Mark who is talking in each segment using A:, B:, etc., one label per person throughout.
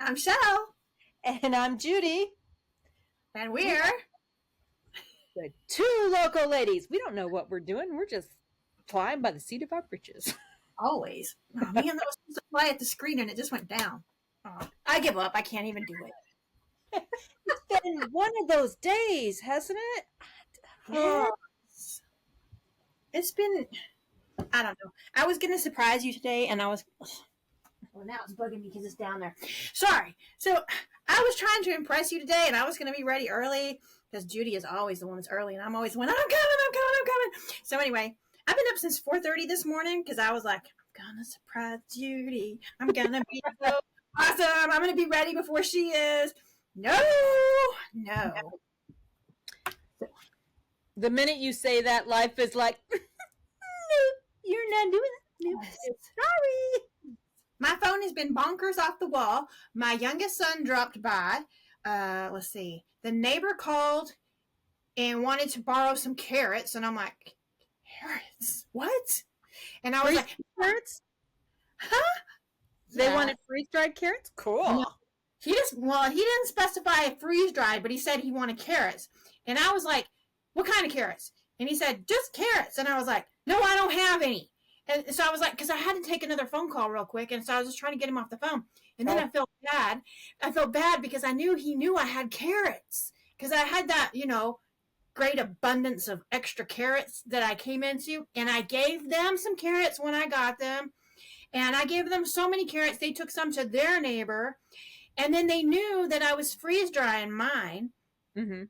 A: I'm Shell.
B: And I'm Judi.
A: And we're
B: The two local ladies. We don't know what we're doing. We're just flying by the seat of our britches.
A: always. Oh man, that was supposed to fly at the screen and it just went down. Oh, I give up. I can't even do it.
B: It's been one of those days, hasn't it?
A: Oh, it's been, I don't know. I was going to surprise you today and I was, well, now it's bugging me because it's down there. Sorry. So I was trying to impress you today and I was going to be ready early because Judi is always the one that's early and I'm always when I'm coming. So anyway, I've been up since 4:30 this morning because I was like, I'm going to surprise Judi. I'm going to be so awesome. I'm going to be ready before she is. No.
B: The minute you say that, life is like, no, you're not doing that. No, sorry.
A: My phone has been bonkers off the wall. My youngest son dropped by. Let's see. The neighbor called and wanted to borrow some carrots, and I'm like, carrots? What? And I was like,
B: carrots?
A: huh?
B: They wanted freeze-dried carrots? Cool.
A: No. He didn't specify freeze-dried, but he said he wanted carrots. And I was like, what kind of carrots? And he said, just carrots. And I was like, no, I don't have any. And so I was like, because I had to take another phone call real quick. And so I was just trying to get him off the phone. And then I felt bad. I felt bad because I knew he knew I had carrots. Because I had that, great abundance of extra carrots that I came into. And I gave them some carrots when I got them. And I gave them so many carrots, they took some to their neighbor. And then they knew that I was freeze drying mine.
B: Mm-hmm.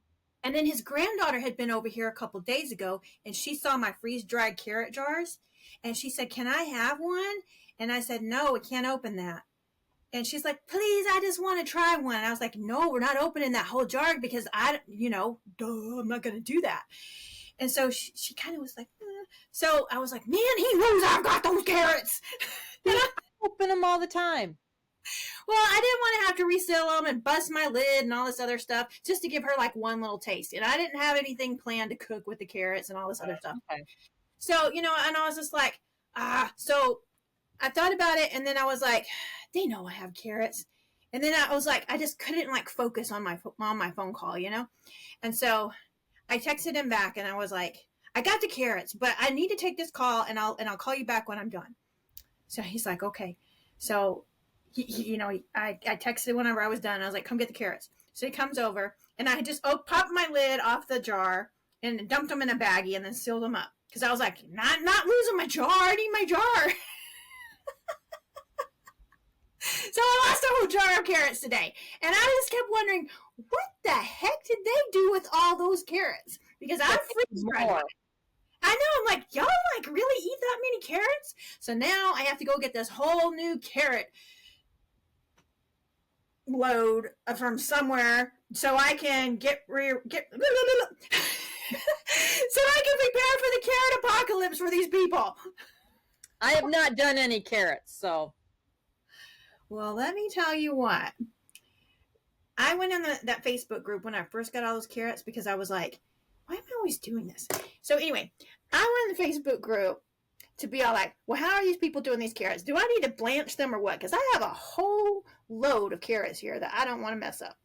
A: And then his granddaughter had been over here a couple days ago, and she saw my freeze-dried carrot jars. And she said, can I have one? And I said, no, we can't open that. And she's like, please, I just want to try one. And I was like, no, we're not opening that whole jar because I'm not going to do that. And so she kind of was like, So I was like, man, he knows I've got those carrots.
B: And I open them all the time.
A: Well, I didn't want to have to reseal them and bust my lid and all this other stuff just to give her like one little taste. And I didn't have anything planned to cook with the carrots and all this other stuff.
B: Okay.
A: So, and I was just like, so I thought about it and then I was like, they know I have carrots. And then I was like, I just couldn't like focus on my phone call, And so I texted him back and I was like, I got the carrots, but I need to take this call and I'll call you back when I'm done. So he's like, okay. So I texted whenever I was done. I was like, come get the carrots. So he comes over, and I just popped my lid off the jar and dumped them in a baggie and then sealed them up. Because I was like, not losing my jar. I need my jar. So I lost a whole jar of carrots today. And I just kept wondering, what the heck did they do with all those carrots? Because I'm freeze-dried. I know, I'm like, y'all like really eat that many carrots? So now I have to go get this whole new carrot load from somewhere so I can so I can prepare for the carrot apocalypse for these people.
B: I have not done any carrots, so.
A: Well, let me tell you what. I went in that Facebook group when I first got all those carrots because I was like, why am I always doing this? So anyway, I went in the Facebook group to be all like, well, how are these people doing these carrots? Do I need to blanch them or what? Because I have a whole load of carrots here that I don't want to mess up.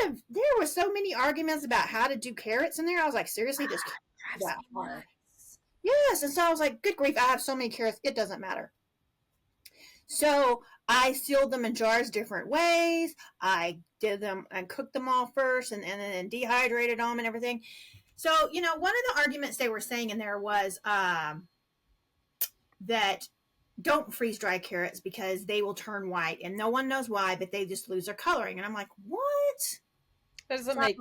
A: There were so many arguments about how to do carrots in there. I was like, seriously, this is that hard. Yes, and so I was like, good grief, I have so many carrots, it doesn't matter. So I sealed them in jars different ways. I did them and cooked them all first and then dehydrated them and everything. So, one of the arguments they were saying in there was that don't freeze dry carrots because they will turn white and no one knows why, but they just lose their coloring. And I'm like, what?
B: That doesn't make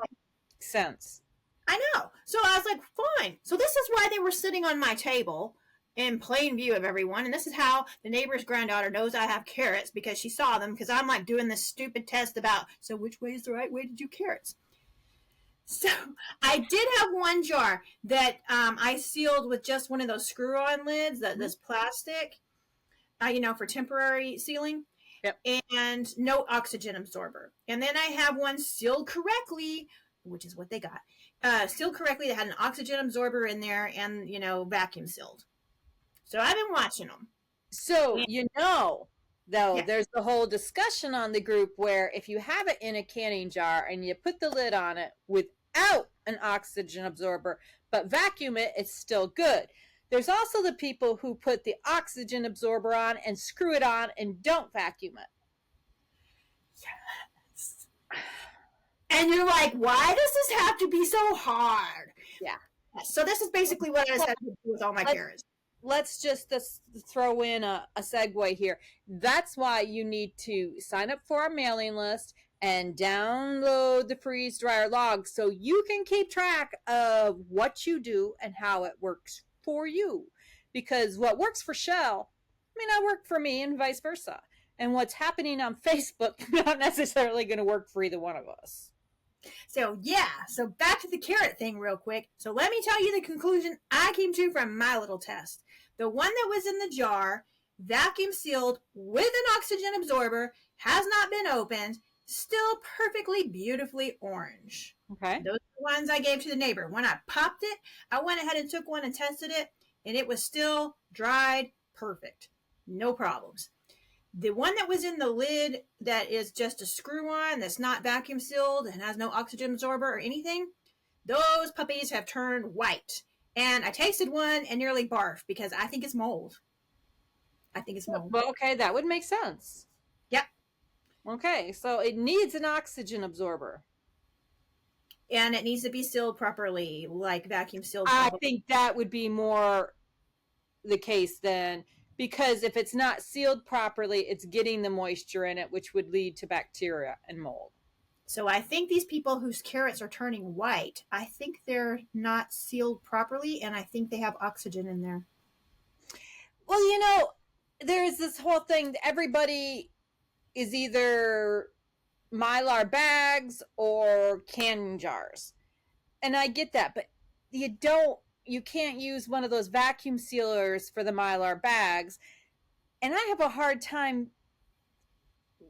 B: sense.
A: I know. So I was like, fine. So this is why they were sitting on my table in plain view of everyone. And this is how the neighbor's granddaughter knows I have carrots because she saw them because I'm like doing this stupid test about, so which way is the right way to do carrots? So I did have one jar that I sealed with just one of those screw-on lids, this plastic, for temporary sealing.
B: Yep.
A: And no oxygen absorber. And then I have one sealed correctly, which is what they got, sealed correctly that had an oxygen absorber in there and, vacuum sealed. So I've been watching them.
B: So, Though
A: Yeah.
B: there's the whole discussion on the group where if you have it in a canning jar and you put the lid on it without an oxygen absorber, but vacuum it, it's still good. There's also the people who put the oxygen absorber on and screw it on and don't vacuum it.
A: Yes. And you're like, why does this have to be so hard?
B: Yeah.
A: So this is basically what I
B: Well,
A: decided to do with all my carrots.
B: let's just throw in a segue here. That's why you need to sign up for our mailing list and download the freeze dryer log so you can keep track of what you do and how it works for you. Because what works for Shell may not work for me and vice versa. And what's happening on Facebook not necessarily going to work for either one of us.
A: So yeah, so back to the carrot thing real quick. So let me tell you the conclusion I came to from my little test. The one that was in the jar, vacuum sealed with an oxygen absorber, has not been opened, still perfectly beautifully orange.
B: Okay.
A: Those are the ones I gave to the neighbor. When I popped it, I went ahead and took one and tested it, and it was still dried perfect. No problems. The one that was in the lid that is just a screw on, that's not vacuum sealed and has no oxygen absorber or anything, those puppies have turned white. And I tasted one and nearly barfed because I think it's mold. I think it's mold.
B: Well, okay, that would make sense.
A: Yep.
B: Okay, so it needs an oxygen absorber.
A: And it needs to be sealed properly, like vacuum sealed.
B: I think that would be more the case then, because if it's not sealed properly, it's getting the moisture in it, which would lead to bacteria and mold.
A: So I think these people whose carrots are turning white, I think they're not sealed properly, and I think they have oxygen in there.
B: Well, you know, there's this whole thing. Everybody is either Mylar bags or canning jars. And I get that, but you can't use one of those vacuum sealers for the Mylar bags. And I have a hard time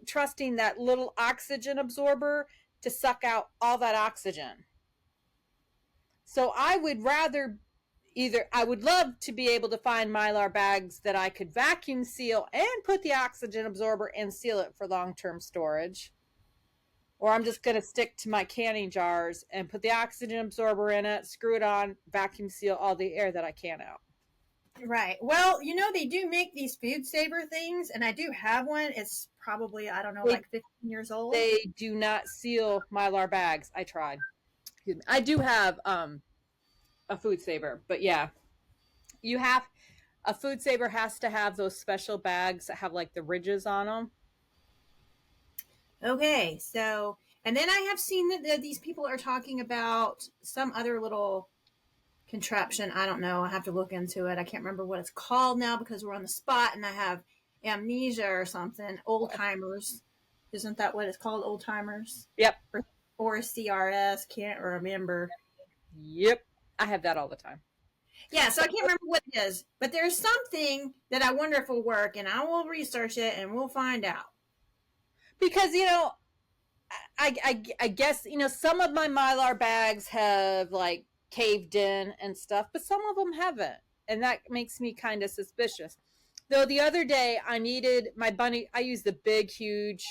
B: trusting that little oxygen absorber to suck out all that oxygen. So I would rather I would love to be able to find Mylar bags that I could vacuum seal and put the oxygen absorber and seal it for long-term storage. Or I'm just going to stick to my canning jars and put the oxygen absorber in it, screw it on, vacuum seal all the air that I can out.
A: Right. Well, you know, they do make these food saver things, and I do have one. It's probably, I don't know, like 15 years old.
B: They do not seal Mylar bags. I tried. Excuse me. I do have a food saver, but yeah, a food saver has to have those special bags that have like the ridges on them.
A: Okay, so, and then I have seen that these people are talking about some other little contraption. I don't know. I have to look into it. I can't remember what it's called now because we're on the spot and I have amnesia or something. Old timers. Isn't that what it's called? Old timers?
B: Yep.
A: Or CRS. Can't remember.
B: Yep. I have that all the time.
A: Yeah, so I can't remember what it is. But there's something that I wonder if will work, and I will research it and we'll find out.
B: Because, you know, I guess, you know, some of my Mylar bags have like caved in and stuff, but some of them haven't. And that makes me kind of suspicious. Though the other day I needed my bunny, I use the big, huge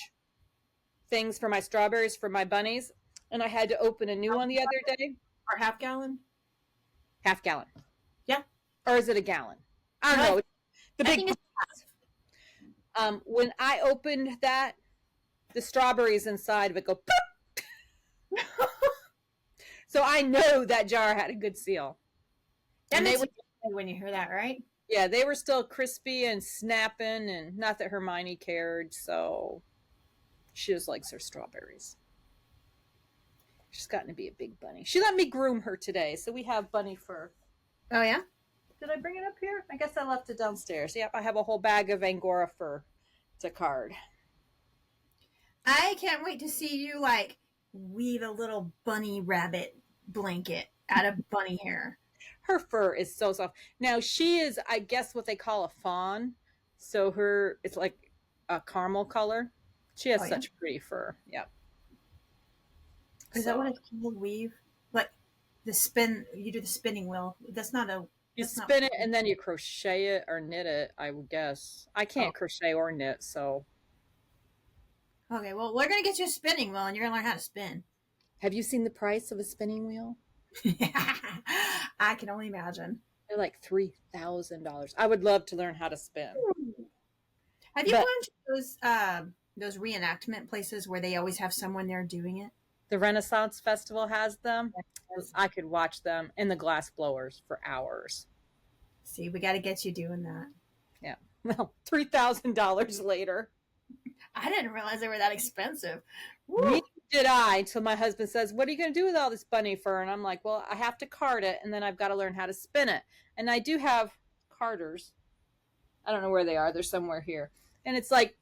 B: things for my strawberries for my bunnies. And I had to open a new one the other day.
A: Or half gallon?
B: Half gallon.
A: Yeah.
B: Or is it a gallon? I don't know. The big. I think it's half. When I opened that, the strawberries inside of it go pop. So I know that jar had a good seal.
A: And they would when you hear that, right?
B: Yeah, they were still crispy and snapping, and not that Hermione cared, so she just likes her strawberries. She's gotten to be a big bunny. She let me groom her today, so we have bunny fur.
A: Oh, yeah?
B: Did I bring it up here? I guess I left it downstairs. Yep, I have a whole bag of Angora fur. It's a card.
A: I can't wait to see you, like, weave a little bunny rabbit blanket out of bunny hair.
B: Her fur is so soft. Now, she is, I guess, what they call a fawn. So it's like a caramel color. She has such pretty fur. Yep.
A: Is that what it's called, weave? Like, you do the spinning wheel. That's not a
B: You
A: That's not
B: spin it and then you crochet it or knit it, I would guess. I
A: oh.
B: can't crochet or knit, so.
A: Okay, well, we're going to get you a spinning wheel and you're going to learn how to spin.
B: Have you seen the price of a spinning wheel?
A: I can only imagine.
B: They're like $3,000. I would love to learn how to spin.
A: Have you
B: But
A: gone to those reenactment places where they always have someone there doing it?
B: the Renaissance Festival has them.
A: Yes.
B: I could watch them and the glass blowers for hours.
A: See, we got to get you doing that.
B: Yeah. Well, $3,000 later.
A: I didn't realize they were that expensive.
B: Neither
A: Woo!
B: did I, until my husband says, "What are you going to do with all this bunny fur?" And I'm like, "Well, I have to card it, and then I've got to learn how to spin it." And I do have carders. I don't know where they are. They're somewhere here. And it's like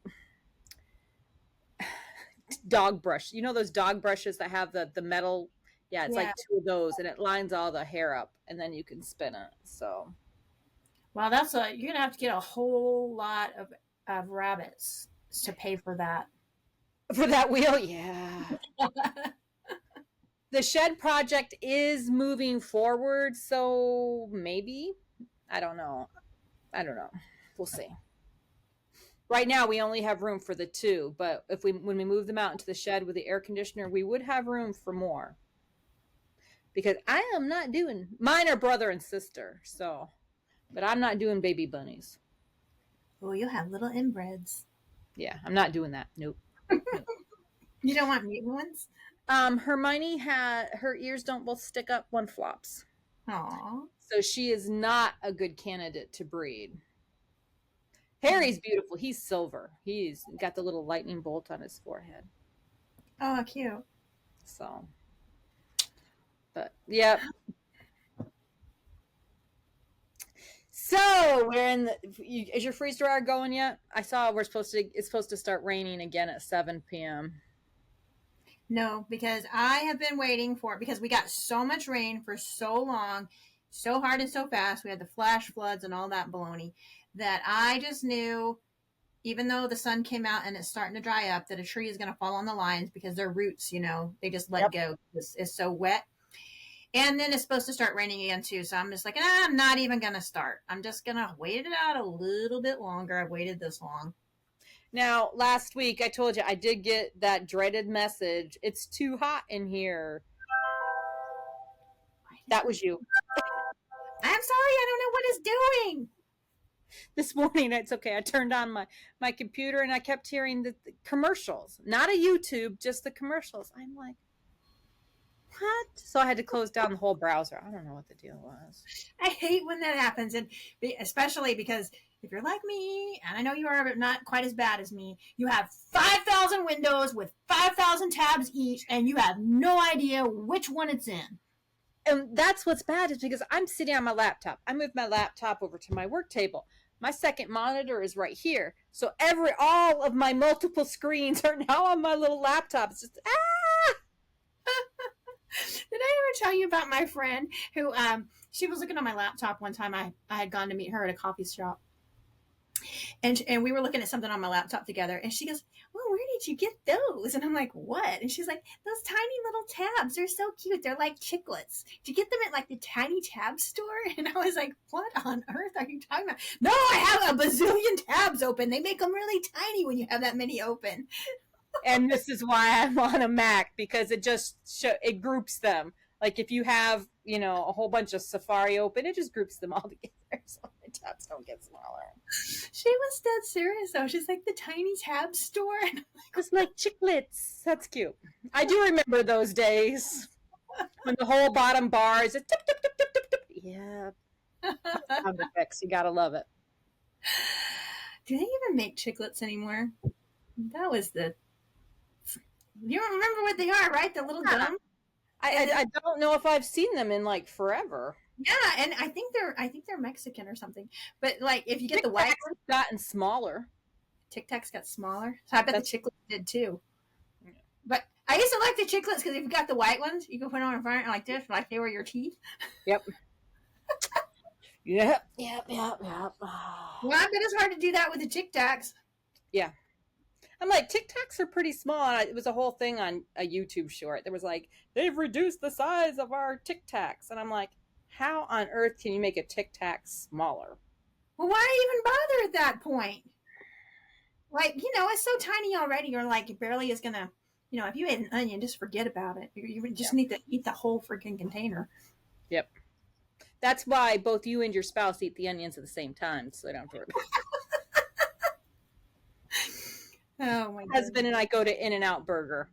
B: dog brush. You know those dog brushes that have the metal? Yeah, it's
A: Yeah.
B: like two of those, and it lines all the hair up, and then you can spin it. So
A: Well, you're gonna have to get a whole lot of rabbits to pay for that.
B: for that wheel, yeah. The shed project is moving forward, so maybe. I don't know. We'll see. Right now, we only have room for the two, but when we move them out into the shed with the air conditioner, we would have room for more. Because I am not doing mine are brother and sister, so, but I'm not doing baby bunnies.
A: Oh, you'll have little inbreds.
B: Yeah, I'm not doing that. Nope.
A: You don't want mutant ones?
B: Hermione her ears don't both stick up, one flops.
A: Aw.
B: So she is not a good candidate to breed. Harry's beautiful. He's silver. He's got the little lightning bolt on his forehead.
A: Oh, cute.
B: So, but yeah. So we're in the. Is your freeze dryer going yet? I saw it's supposed to start raining again at 7 p.m.
A: No, because I have been waiting for it because we got so much rain for so long, so hard and so fast. We had the flash floods and all that baloney that I just knew, even though the sun came out and it's starting to dry up, that a tree is going to fall on the lines because their roots, they just let go. It's so wet. And then it's supposed to start raining again too. So I'm just like, I'm not even going to start. I'm just going to wait it out a little bit longer. I've waited this long.
B: Now, last week I told you I did get that dreaded message. It's too hot in here. That was you.
A: I'm sorry. I don't know what it's doing.
B: This morning, it's okay. I turned on my computer and I kept hearing the commercials. Not a YouTube, just the commercials. I'm like, what? So I had to close down the whole browser. I don't know what the deal was.
A: I hate when that happens, and especially because if you're like me, and I know you are, but not quite as bad as me, you have 5,000 windows with 5,000 tabs each, and you have no idea which one it's in.
B: And that's what's bad is because I'm sitting on my laptop. I moved my laptop over to my work table. My second monitor is right here. So all of my multiple screens are now on my little laptop. It's just,
A: Did I ever tell you about my friend who, she was looking on my laptop one time. I had gone to meet her at a coffee shop. And we were looking at something on my laptop together. And she goes, well, where did you get those? And I'm like, what? And she's like, those tiny little tabs. They're so cute. They're like chiclets. Did you get them at like the tiny tab store? And I was like, what on earth are you talking about? No, I have a bazillion tabs open. They make them really tiny when you have that many open.
B: and this is why I'm on a Mac, because it groups them. Like if you have, a whole bunch of Safari open, it just groups them all together. So the tabs don't get smaller.
A: She was dead serious though. She's like, the tiny tab store.
B: It's like chiclets. That's cute. I do remember those days when the whole bottom bar is a tip, tip, tip, tip, tip, tip. Yeah. Sound effects. You gotta love it.
A: Do they even make chiclets anymore? That was you don't remember what they are, right? The little gum?
B: I don't know if I've seen them in like forever.
A: Yeah, and I think they're Mexican or something. But like if you get the white ones,
B: gotten smaller.
A: Tic Tacs got smaller. So I bet the chiclets did too. Yeah. But I used to like the chiclets because if you got the white ones, you can put them on in front like this, like they were your teeth.
B: Yep. Yep.
A: Well, I bet it's hard to do that with the Tic Tacs.
B: Yeah. I'm like, Tic Tacs are pretty small. It was a whole thing on a YouTube short. There was like, they've reduced the size of our Tic Tacs. And I'm like, How on earth can you make a Tic Tac smaller?
A: Well, why even bother at that point? Like, it's so tiny already. You're like, it barely is gonna, if you ate an onion, just forget about it. You just
B: Yep.
A: need to eat the whole freaking container.
B: Yep. That's why both you and your spouse eat the onions at the same time, so they don't have to worry.
A: Oh my
B: My husband
A: goodness.
B: and I go to In-N-Out Burger,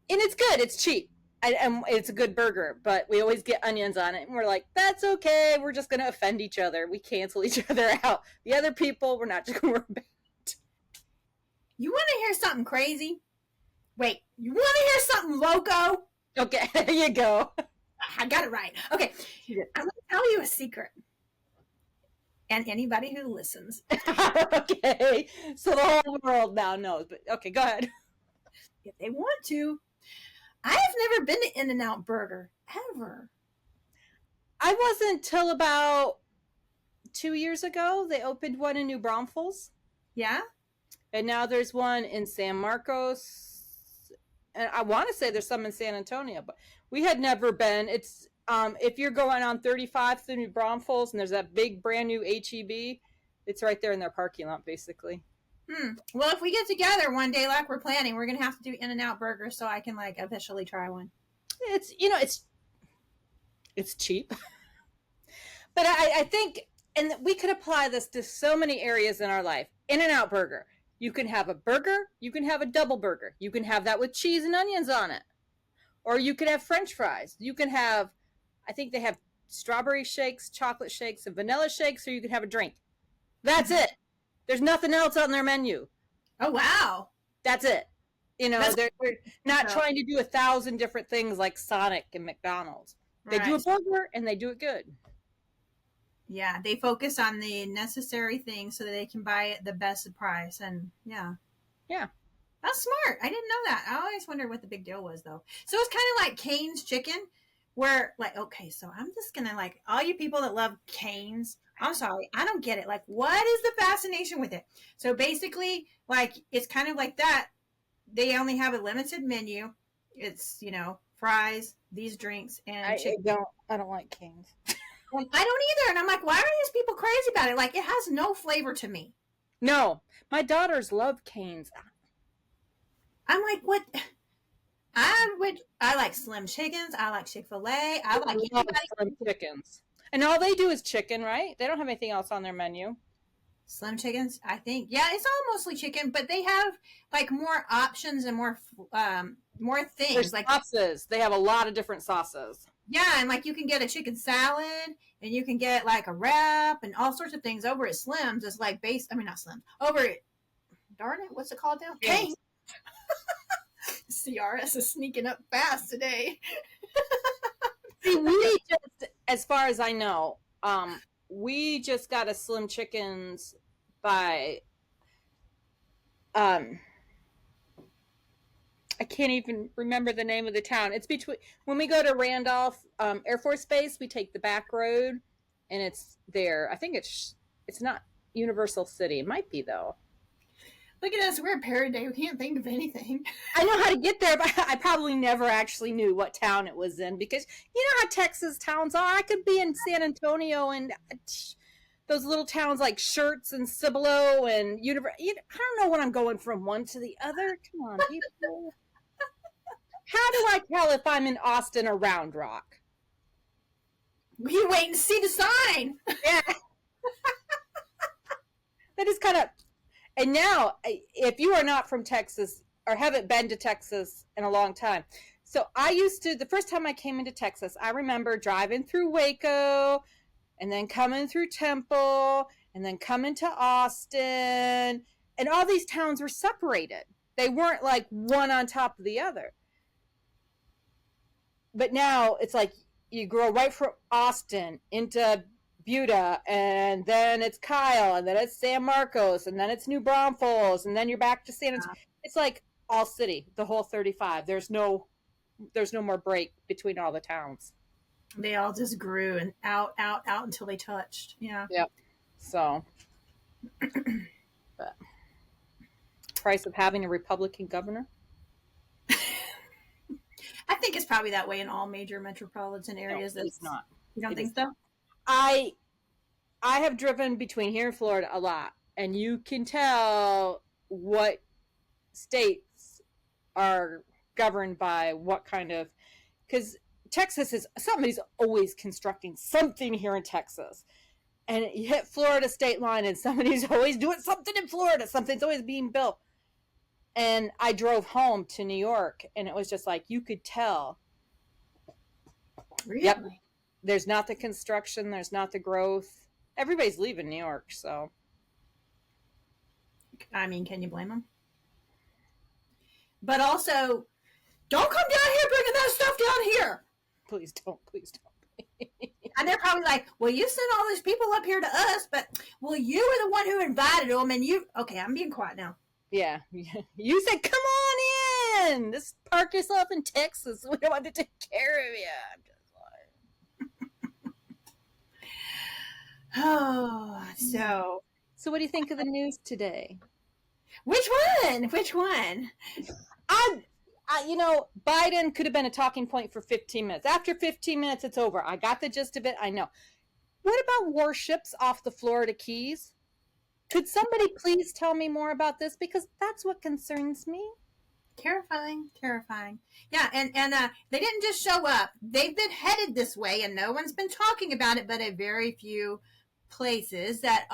B: and it's good. It's cheap. And it's a good burger, but we always get onions on it, and we're like, that's okay. We're just gonna offend each other. We cancel each other out. The otry people, we're not just gonna worry about.
A: You want to hear something crazy? Wait, you want to hear something loco?
B: Okay, there you go.
A: I got it right. Okay, I'm going to tell you a secret. And anybody who listens.
B: Okay, so the whole world now knows, but okay, go ahead.
A: If they want to. I have never been to In-N-Out Burger, ever.
B: I wasn't till about 2 years ago. They opened one in New Braunfels.
A: Yeah?
B: And now there's one in San Marcos. And I want to say there's some in San Antonio, but we had never been. It's if you're going on 35 through New Braunfels and there's that big brand new HEB, it's right there in their parking lot, basically.
A: Well, if we get together one day like we're planning, we're going to have to do In-N-Out Burger so I can officially try one.
B: It's cheap. But I think, and we could apply this to so many areas in our life. In-N-Out Burger. You can have a burger, you can have a double burger. You can have that with cheese and onions on it. Or you can have French fries. You can have, I think they have strawberry shakes, chocolate shakes, and vanilla shakes, or you can have a drink. That's it. There's nothing else on their menu.
A: Oh, wow.
B: That's it. They're not
A: So,
B: trying to do 1,000 different things like Sonic and McDonald's. They do a burger and they do it good.
A: Yeah, they focus on the necessary things so that they can buy it the best price. And yeah.
B: Yeah.
A: That's smart. I didn't know that. I always wondered what the big deal was, though. So it's kind of like Cane's chicken, where, okay, so I'm just going to, all you people that love Cane's, I'm sorry, I don't get it. What is the fascination with it? So basically, it's kind of like that. They only have a limited menu. It's, fries, these drinks, and chicken.
B: I don't like Cane's.
A: I don't either. And I'm like, why are these people crazy about it? It has no flavor to me.
B: No, my daughters love Cane's.
A: I'm like, what? I like Slim Chickens. I like Chick-fil-A. I like
B: Slim Chickens. And all they do is chicken, right? They don't have anything else on their menu.
A: Slim Chickens, I think. Yeah, it's all mostly chicken, but they have more options and more things.
B: There's sauces. They have a lot of different sauces.
A: Yeah, and you can get a chicken salad, and you can get a wrap and all sorts of things over at Slim's. It's not Slim's. Over at, darn it, what's it called now? Cane's. CRS is sneaking up fast today.
B: See, we just, as far as I know, we just got a Slim Chickens by, I can't even remember the name of the town. It's between, when we go to Randolph Air Force Base, we take the back road, and it's there. I think it's not Universal City. It might be, though.
A: Look at us. We're a parody. We can't think of anything.
B: I know how to get there, but I probably never actually knew what town it was in, because you know how Texas towns are. I could be in San Antonio and those little towns like Schertz and Cibolo and I don't know when I'm going from one to the other. Come on, people. How do I tell if I'm in Austin or Round Rock?
A: You wait and see the sign.
B: Yeah. That is kind of... And now, if you are not from Texas or haven't been to Texas in a long time, so the first time I came into Texas, I remember driving through Waco and then coming through Temple and then coming to Austin, and all these towns were separated. They weren't one on top of the other. But now it's you go right from Austin into Buda, and then it's Kyle, and then it's San Marcos, and then it's New Braunfels, and then you're back to San Antonio. It's all city, the whole 35. There's no more break between all the towns.
A: They all just grew and out until they touched. Yeah.
B: Yep. So, but price of having a Republican governor.
A: I think it's probably that way in all major metropolitan areas.
B: No, it's not.
A: You don't
B: It
A: think
B: is.
A: so?
B: I have driven between here and Florida a lot, and you can tell what states are governed by what kind of, because Texas is, somebody's always constructing something here in Texas. And you hit Florida state line and somebody's always doing something in Florida. Something's always being built. And I drove home to New York and it was just like, you could tell.
A: Really?
B: Yep. There's not the construction. There's not the growth. Everybody's leaving New York. So,
A: I mean, can you blame them? But also, don't come down here bringing that stuff down here.
B: please don't. Please don't.
A: And they're probably like, well, you sent all these people up here to us, but, well, you were the one who invited them, and you... Okay, I'm being quiet now.
B: Yeah. You said, come on in. Just park yourself in Texas. We don't want to take care of you. I'm just like...
A: Oh, so...
B: So what do you think of the news today?
A: Which one? Which one?
B: You know, Biden could have been a talking point for 15 minutes. After 15 minutes, it's over. I got the gist of it. I know. What about warships off the Florida Keys? Could somebody please tell me more about this? Because that's what concerns me.
A: Terrifying, terrifying. Yeah, and they didn't just show up. They've been headed this way, and no one's been talking about it but a very few places that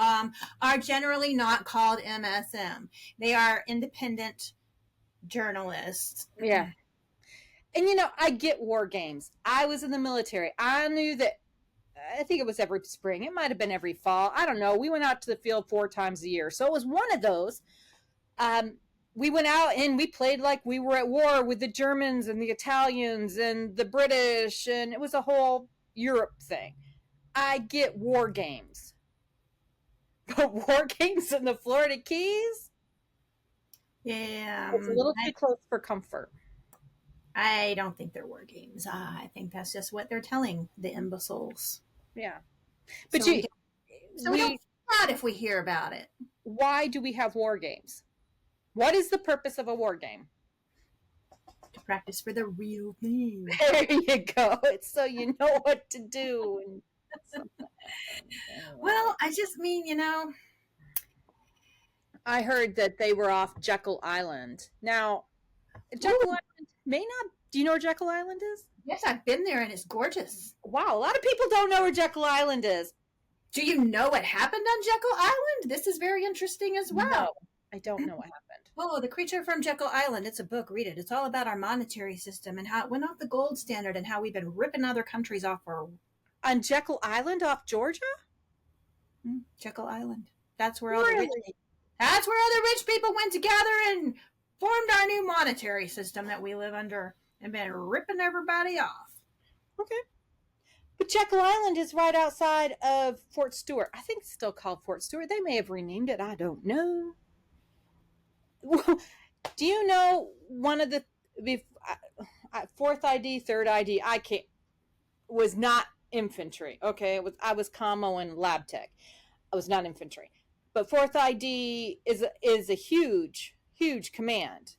A: are generally not called MSM. They are independent journalists.
B: Yeah. And, you know, I get war games. I was in the military. I knew that, I think it was every spring. It might have been every fall. I don't know. We went out to the field 4 times a year. So it was one of those. We went out and we played like we were at war with the Germans and the Italians and the British. And it was a whole Europe thing. I get war games. But war games in the Florida Keys?
A: Yeah.
B: It's a little too close for comfort.
A: I don't think they're war games. I think that's just what they're telling the imbeciles.
B: Yeah. But
A: we don't find out if we hear about it.
B: Why do we have war games? What is the purpose of a war game?
A: To practice for the real thing.
B: There you go. It's so you know what to do. And
A: well, I just mean, you know.
B: I heard that they were off Jekyll Island. Now, Jekyll Island may not... Do you know where Jekyll Island is?
A: Yes, I've been there and it's gorgeous.
B: Wow, a lot of people don't know where Jekyll Island is.
A: Do you know what happened on Jekyll Island? This is very interesting as well.
B: No, I don't know what happened.
A: Oh, The Creature from Jekyll Island. It's a book. Read it. It's all about our monetary system and how it went off the gold standard and how we've been ripping other countries off for...
B: On Jekyll Island off Georgia?
A: Jekyll Island. That's where all the rich... That's where all the rich people went together and formed our new monetary system that we live under and been ripping everybody off.
B: Okay. But Jekyll Island is right outside of Fort Stewart. I think it's still called Fort Stewart. They may have renamed it. I don't know. Do you know one of the fourth ID, third ID? Was not infantry. Okay, I was commo and lab tech. I was not infantry. But fourth ID is a huge command.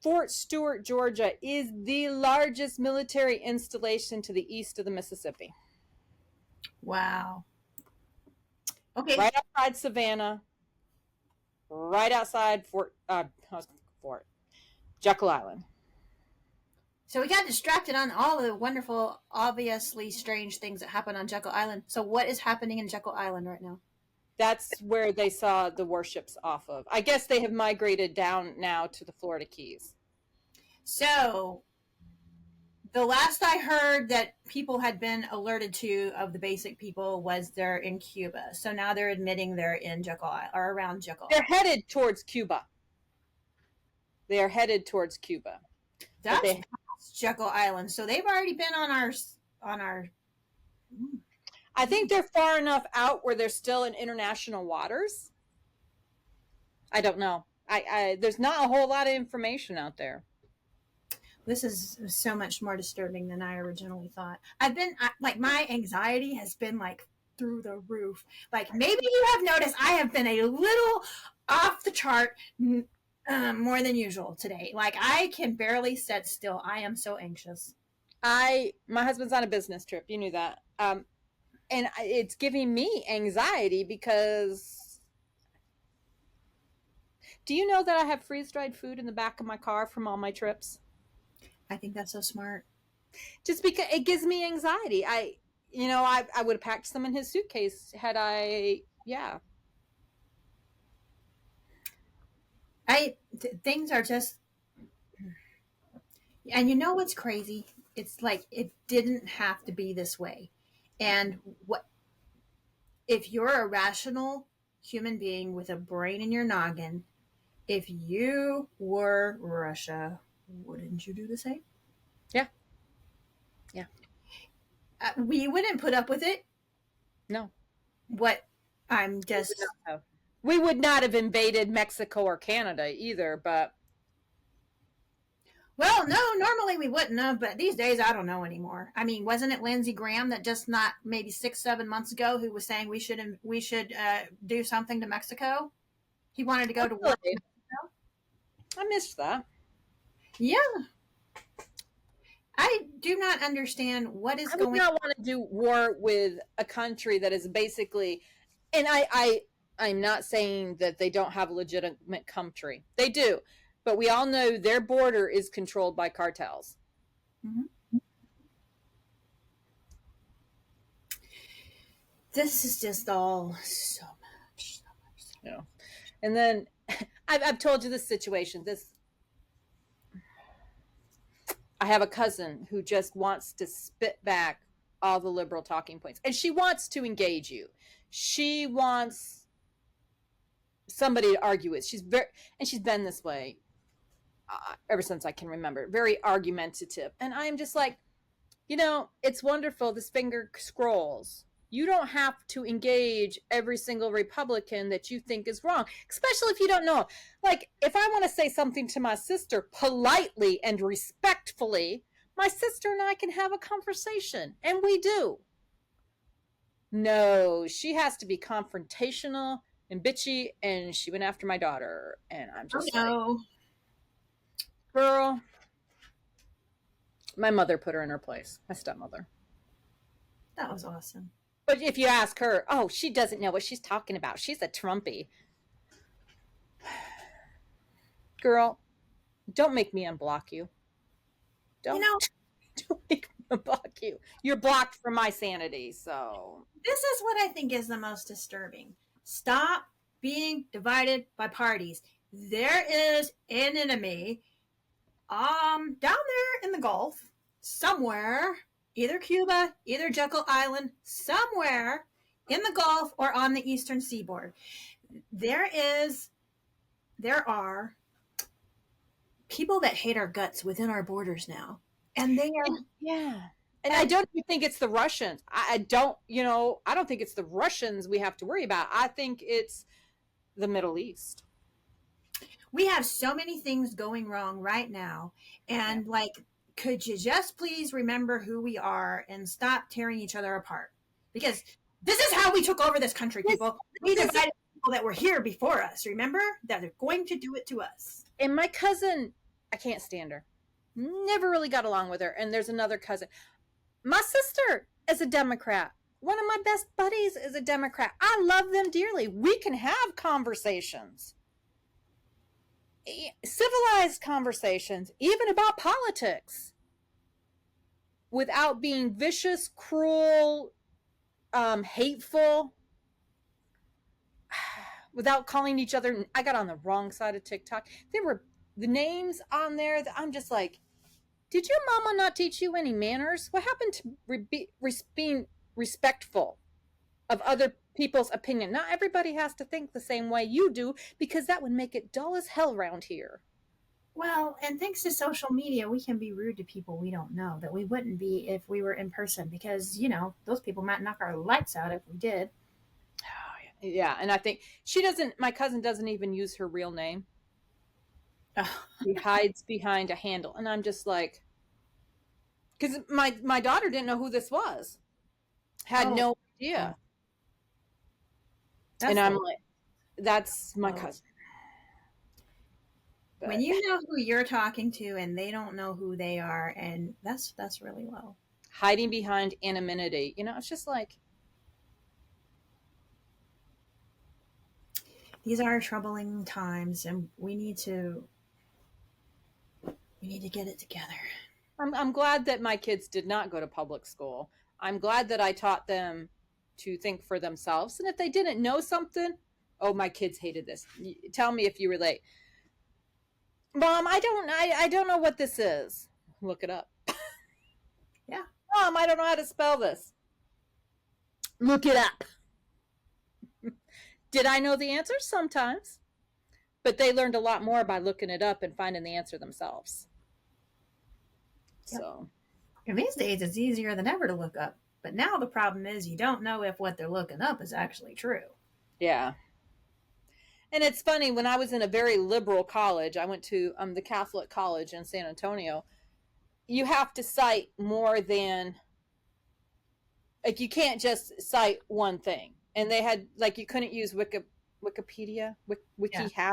B: Fort Stewart, Georgia is the largest military installation to the east of the Mississippi.
A: Wow. Okay.
B: Right outside Savannah. Right outside Jekyll Island.
A: So we got distracted on all the wonderful, obviously strange things that happen on Jekyll Island. So what is happening in Jekyll Island right now?
B: That's where they saw the warships off of. I guess they have migrated down now to the Florida Keys.
A: So, the last I heard that people had been alerted to of the basic people was they're in Cuba. So now they're admitting they're in Jekyll Island, or around Jekyll
B: Island. They're headed towards Cuba. They are headed towards Cuba.
A: That's Jekyll Island. So they've already been on our.
B: I think they're far enough out where they're still in international waters. I don't know. There's not a whole lot of information out there.
A: This is so much more disturbing than I originally thought. My anxiety has been like through the roof. Like maybe you have noticed I have been a little off the chart more than usual today. Like I can barely sit still. I am so anxious.
B: My husband's on a business trip. You knew that. And it's giving me anxiety because do you know that I have freeze-dried food in the back of my car from all my trips?
A: I think that's so smart.
B: Just because it gives me anxiety. I would have packed some in his suitcase had I, yeah.
A: Things are just, and you know what's crazy? It's like it didn't have to be this way. And what if you're a rational human being with a brain in your noggin? If you were Russia, wouldn't you do the same?
B: Yeah. Yeah.
A: We wouldn't put up with it.
B: No.
A: What I'm
B: We would
A: just,
B: not have. We would not have invaded Mexico or Canada either, but
A: well, no, normally we wouldn't have, but these days I don't know anymore. I mean, wasn't it Lindsey Graham that just not maybe 6, 7 months ago who was saying we should do something to Mexico? He wanted to go to war.
B: really, I missed that.
A: Yeah, I do not understand what is
B: I would
A: going.
B: not want to do war with a country that is basically, and I'm not saying that they don't have a legitimate country. They do, but we all know their border is controlled by cartels.
A: Mhm. This is just all so much, so much, so
B: You know, and then I've told you this situation. This I have a cousin who just wants to spit back all the liberal talking points, and she wants to engage you. She wants somebody to argue with. She's been this way ever since I can remember. Very argumentative, and I'm just like, it's wonderful. This finger scrolls. You don't have to engage every single Republican that you think is wrong, especially if you don't know. Like, if I want to say something to my sister politely and respectfully, my sister and I can have a conversation, and we do. No, she has to be confrontational and bitchy, and she went after my daughter, and I'm
A: oh
B: just like,
A: no,
B: girl, my mother put her in her place, my stepmother.
A: that was awesome.
B: But if you ask her, oh, she doesn't know what she's talking about. She's a Trumpy. Girl, don't make me unblock you.
A: You
B: Don't,
A: know,
B: don't make me unblock you. You're blocked from my sanity, so.
A: this is what I think is the most disturbing. Stop being divided by parties. There is an enemy down there in the Gulf, somewhere, either Cuba, either Jekyll Island, somewhere in the Gulf or on the eastern seaboard. There is there are people that hate our guts within our borders now. And they are
B: Yeah. And I don't even think it's the Russians. I don't think it's the Russians we have to worry about. I think it's the Middle East.
A: we have so many things going wrong right now. And
B: Yeah.
A: like, could you just please remember who we are and stop tearing each other apart? Because this is how we took over this country, people. We divided people that were here before us. Remember that they're going to do it to us.
B: And my cousin, I can't stand her. Never really got along with her. And there's another cousin. My sister is a Democrat. One of my best buddies is a Democrat. I love them dearly. We can have conversations, civilized conversations, even about politics, without being vicious, cruel, hateful, without calling each other. I got on the wrong side of TikTok. There were the names on there that I'm just like, did your mama not teach you any manners? What happened to being respectful of other people's opinion? Not everybody has to think the same way you do, because that would make it dull as hell around here.
A: Well, and thanks to social media, we can be rude to people we don't know that we wouldn't be if we were in person because, those people might knock our lights out if we did.
B: Yeah, and I think my cousin doesn't even use her real name. She hides behind a handle. And I'm just like, because my daughter didn't know who this was. Had no idea. And I'm like, that's my cousin. But
A: when you know who you're talking to and they don't know who they are, and that's really low.
B: hiding behind anonymity. It's just like,
A: These are troubling times, and we need to get it together.
B: I'm glad that my kids did not go to public school. I'm glad that I taught them to think for themselves. And if they didn't know something, oh, my kids hated this. Tell me if you relate. Mom, I don't know what this is. Look it up.
A: Yeah.
B: Mom, I don't know how to spell this. Look it up. Did I know the answer? Sometimes. But they learned a lot more by looking it up and finding the answer themselves.
A: Yep.
B: So,
A: And these days, it's easier than ever to look up. But now the problem is you don't know if what they're looking up is actually true.
B: yeah. And it's funny, when I was in a very liberal college, I went to the Catholic College in San Antonio. You have to cite more than, like, you can't just cite one thing. And they had, like, you couldn't use Wikipedia, WikiHow. Yeah.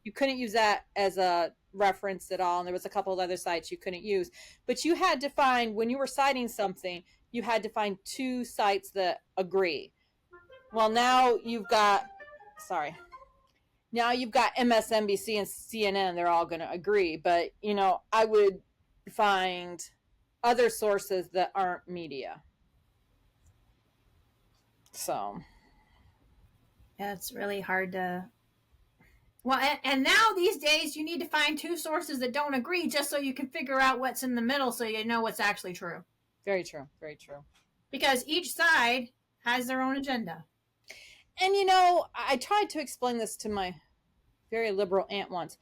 B: You couldn't use that as a reference at all. And there was a couple of other sites you couldn't use. But you had to find, when you were citing something, you had to find 2 sites that agree. Well, now you've got MSNBC and CNN. They're all going to agree. But, I would find other sources that aren't media. So.
A: Yeah, it's really hard to. Well, and now these days you need to find 2 sources that don't agree just so you can figure out what's in the middle so you know what's actually true.
B: Very true. Very true.
A: Because each side has their own agenda.
B: And, I tried to explain this to my very liberal aunt once.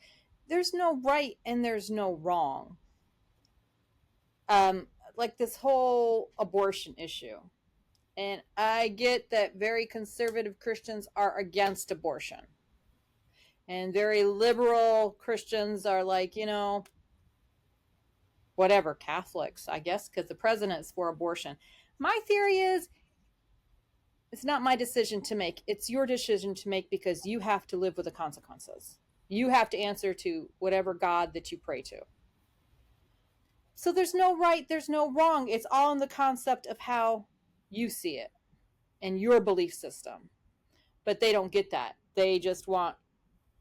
B: There's no right and there's no wrong. Like this whole abortion issue. And I get that very conservative Christians are against abortion. And very liberal Christians are like, whatever, Catholics, I guess, because the president's for abortion. My theory is, it's not my decision to make. It's your decision to make, because you have to live with the consequences. You have to answer to whatever God that you pray to. So there's no right, there's no wrong. It's all in the concept of how you see it and your belief system. But they don't get that. They just want,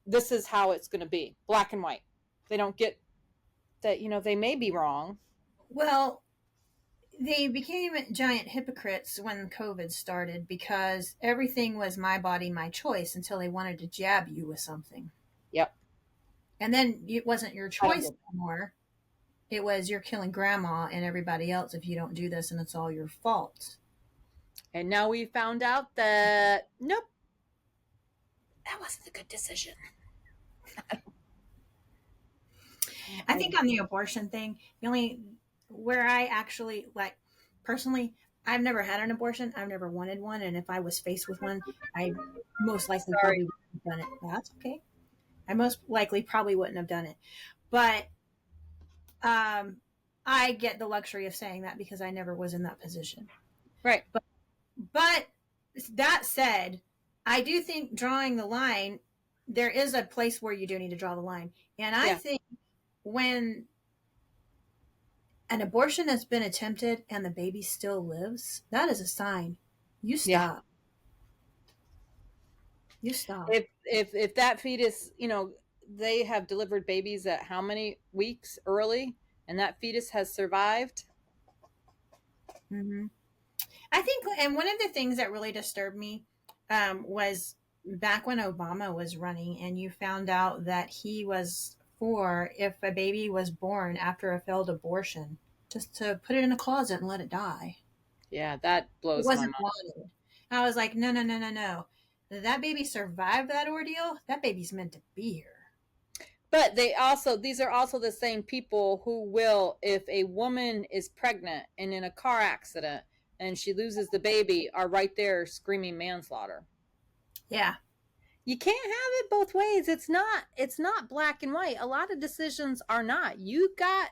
B: this is how it's going to be, black and white. They don't get that, they may be wrong.
A: Well, they became giant hypocrites when COVID started, because everything was my body, my choice, until they wanted to jab you with something.
B: Yep.
A: And then it wasn't your choice anymore. It was, you're killing grandma and everybody else if you don't do this, and it's all your fault.
B: And now we found out that, nope, that wasn't a good decision.
A: I think on the abortion thing, where I actually, like, personally, I've never had an abortion. I've never wanted one. And if I was faced with one, I most likely probably wouldn't have done it. That's okay. I most likely probably wouldn't have done it. But I get the luxury of saying that because I never was in that position.
B: Right.
A: But that said, I do think drawing the line, there is a place where you do need to draw the line. And I think when an abortion has been attempted and the baby still lives, that is a sign. You stop. Yeah. You stop.
B: If that fetus, they have delivered babies at how many weeks early, and that fetus has survived.
A: Mm-hmm. I think, and one of the things that really disturbed me was back when Obama was running, and you found out that he was for, if a baby was born after a failed abortion, just to put it in a closet and let it die.
B: Yeah, that blows my mind.
A: Wanted. I was like, no. That baby survived that ordeal. That baby's meant to be here.
B: But these are also the same people who will, if a woman is pregnant and in a car accident and she loses the baby, are right there screaming manslaughter.
A: Yeah.
B: You can't have it both ways. It's not black and white. A lot of decisions are not. You got,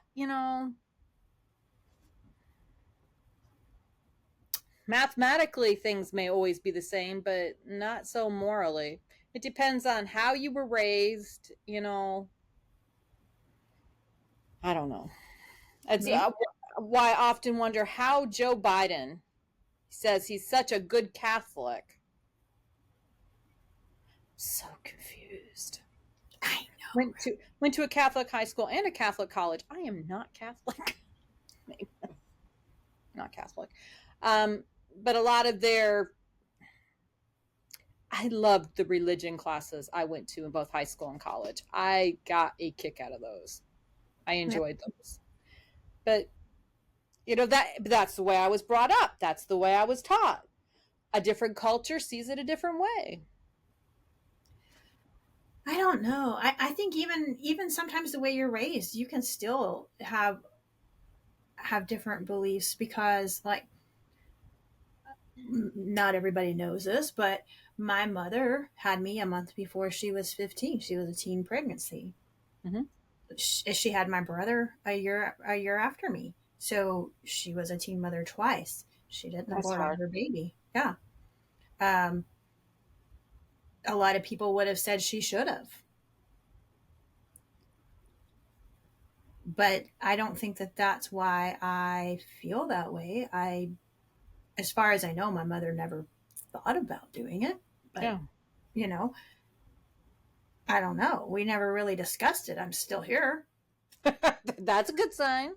B: mathematically things may always be the same, but not so morally. It depends on how you were raised, I don't know. why I often wonder how Joe Biden says he's such a good Catholic. So confused.
A: I know.
B: Went to a Catholic high school and a Catholic college. I am not Catholic. Not Catholic. But a lot of I loved the religion classes I went to in both high school and college. I got a kick out of those. I enjoyed those. But that's the way I was brought up. That's the way I was taught. A different culture sees it a different way.
A: I don't know. I think even sometimes the way you're raised, you can still have different beliefs because like not everybody knows this, but my mother had me a month before she was 15. She was a teen pregnancy.
B: Mm-hmm.
A: She had my brother a year after me. So she was a teen mother twice. She didn't abort her baby. Yeah. A lot of people would have said she should have. But I don't think that that's why I feel that way. As far as I know, my mother never thought about doing it. But,
B: Yeah.
A: you know, I don't know. We never really discussed it. I'm still here.
B: That's a good sign.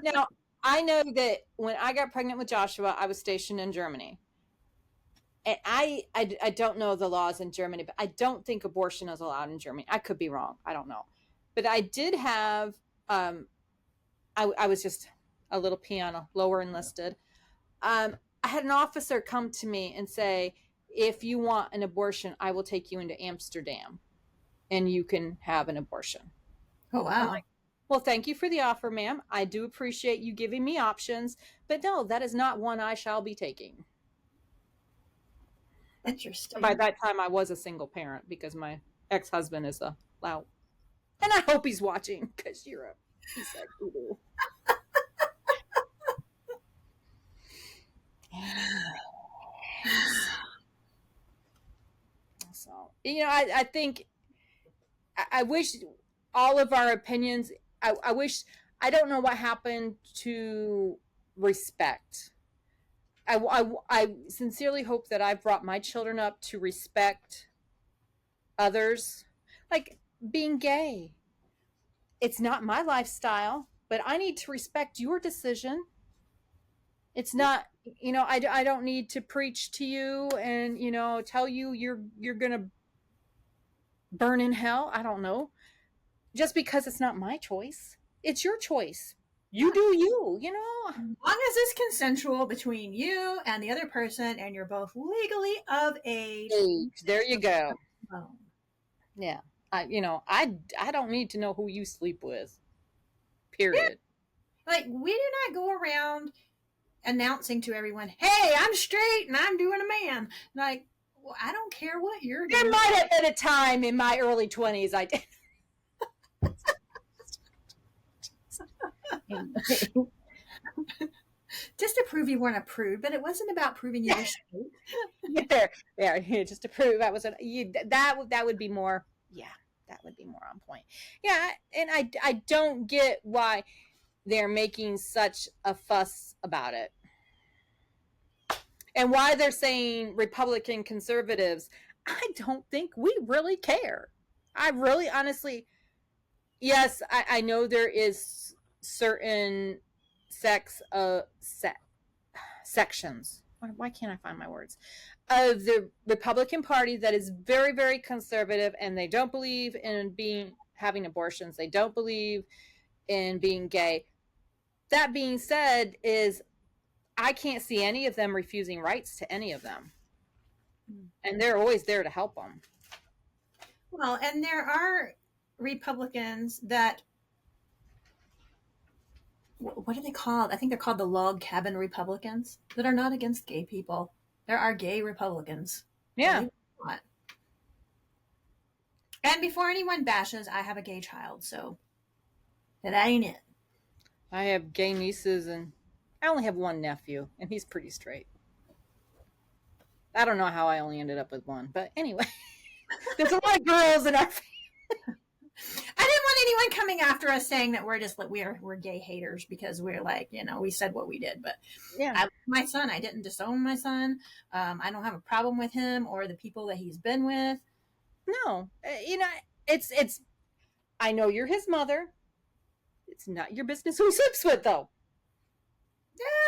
B: Now, I know that when I got pregnant with Joshua, I was stationed in Germany. And I don't know the laws in Germany, but I don't think abortion is allowed in Germany. I could be wrong. I don't know. But I did have, I was just a little piano, lower enlisted. I had an officer come to me and say, if you want an abortion, I will take you into Amsterdam and you can have an abortion.
A: Oh, wow.
B: I'm like, well, thank you for the offer, ma'am. I do appreciate you giving me options, but no, that is not one I shall be taking.
A: Interesting.
B: By that time, I was a single parent because my ex-husband is a lout. And I hope he's watching because he said, ooh. So, I think, I wish all of our opinions, I wish, I don't know what happened to respect. I sincerely hope that I've brought my children up to respect others. Like being gay. It's not my lifestyle, but I need to respect your decision. It's not, I don't need to preach to you and, tell you you're going to burn in hell. I don't know. Just because it's not my choice. It's your choice. You do you,
A: As long as it's consensual between you and the other person and you're both legally of age.
B: There you go. Yeah. I don't need to know who you sleep with. Period.
A: Yeah. Like, we do not go around announcing to everyone, hey, I'm straight and I'm doing a man. Like, well, I don't care what you're doing.
B: There might have been a time in my early 20s I did.
A: Just to prove you weren't a prude, but it wasn't about proving you were straight.
B: Yeah, just to prove I was that would be more. Yeah, that would be more on point. Yeah, and I don't get why they're making such a fuss about it, and why they're saying Republican conservatives. I don't think we really care. I really, honestly, yes, I know there is certain sections. Why can't I find my words? Of the Republican Party that is very, very conservative, and they don't believe in having abortions. They don't believe in being gay. That being said, I can't see any of them refusing rights to any of them, and they're always there to help them.
A: Well, and there are Republicans that, what are they called? I think they're called the log cabin Republicans, that are not against gay people. There are gay Republicans.
B: Yeah.
A: And before anyone bashes, I have a gay child, so that ain't it.
B: I have gay nieces, and I only have one nephew, and he's pretty straight. I don't know how I only ended up with one, but anyway. There's a lot of girls in our family.
A: I didn't want anyone coming after us saying that we're just like we're gay haters because we're like, we said what we did. But
B: Yeah.
A: I love my son. I didn't disown my son. I don't have a problem with him or the people that he's been with.
B: No, it's. I know you're his mother. It's not your business who he sleeps with, though.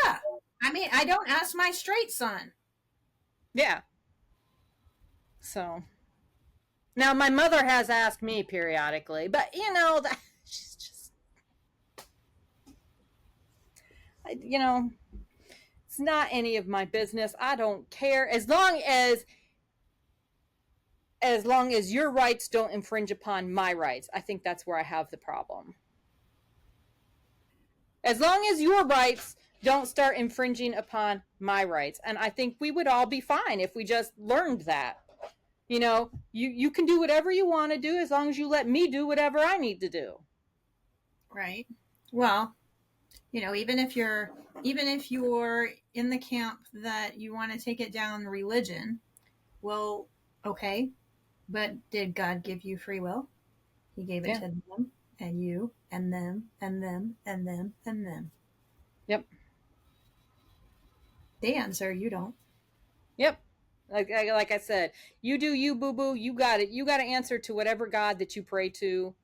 A: Yeah. I mean, I don't ask my straight son.
B: Yeah. So now my mother has asked me periodically, but that she's just, it's not any of my business. I don't care as long as your rights don't infringe upon my rights. I think that's where I have the problem. As long as your rights don't start infringing upon my rights. And I think we would all be fine if we just learned that. You can do whatever you want to do as long as you let me do whatever I need to do.
A: Right. Well, even if you're in the camp that you want to take it down religion, well, okay, but did God give you free will? He gave it to them and you and them and them and them and them.
B: Yep.
A: They answer, you don't.
B: Yep. Like I said, you do you, boo boo. You got it. You got to answer to whatever God that you pray to,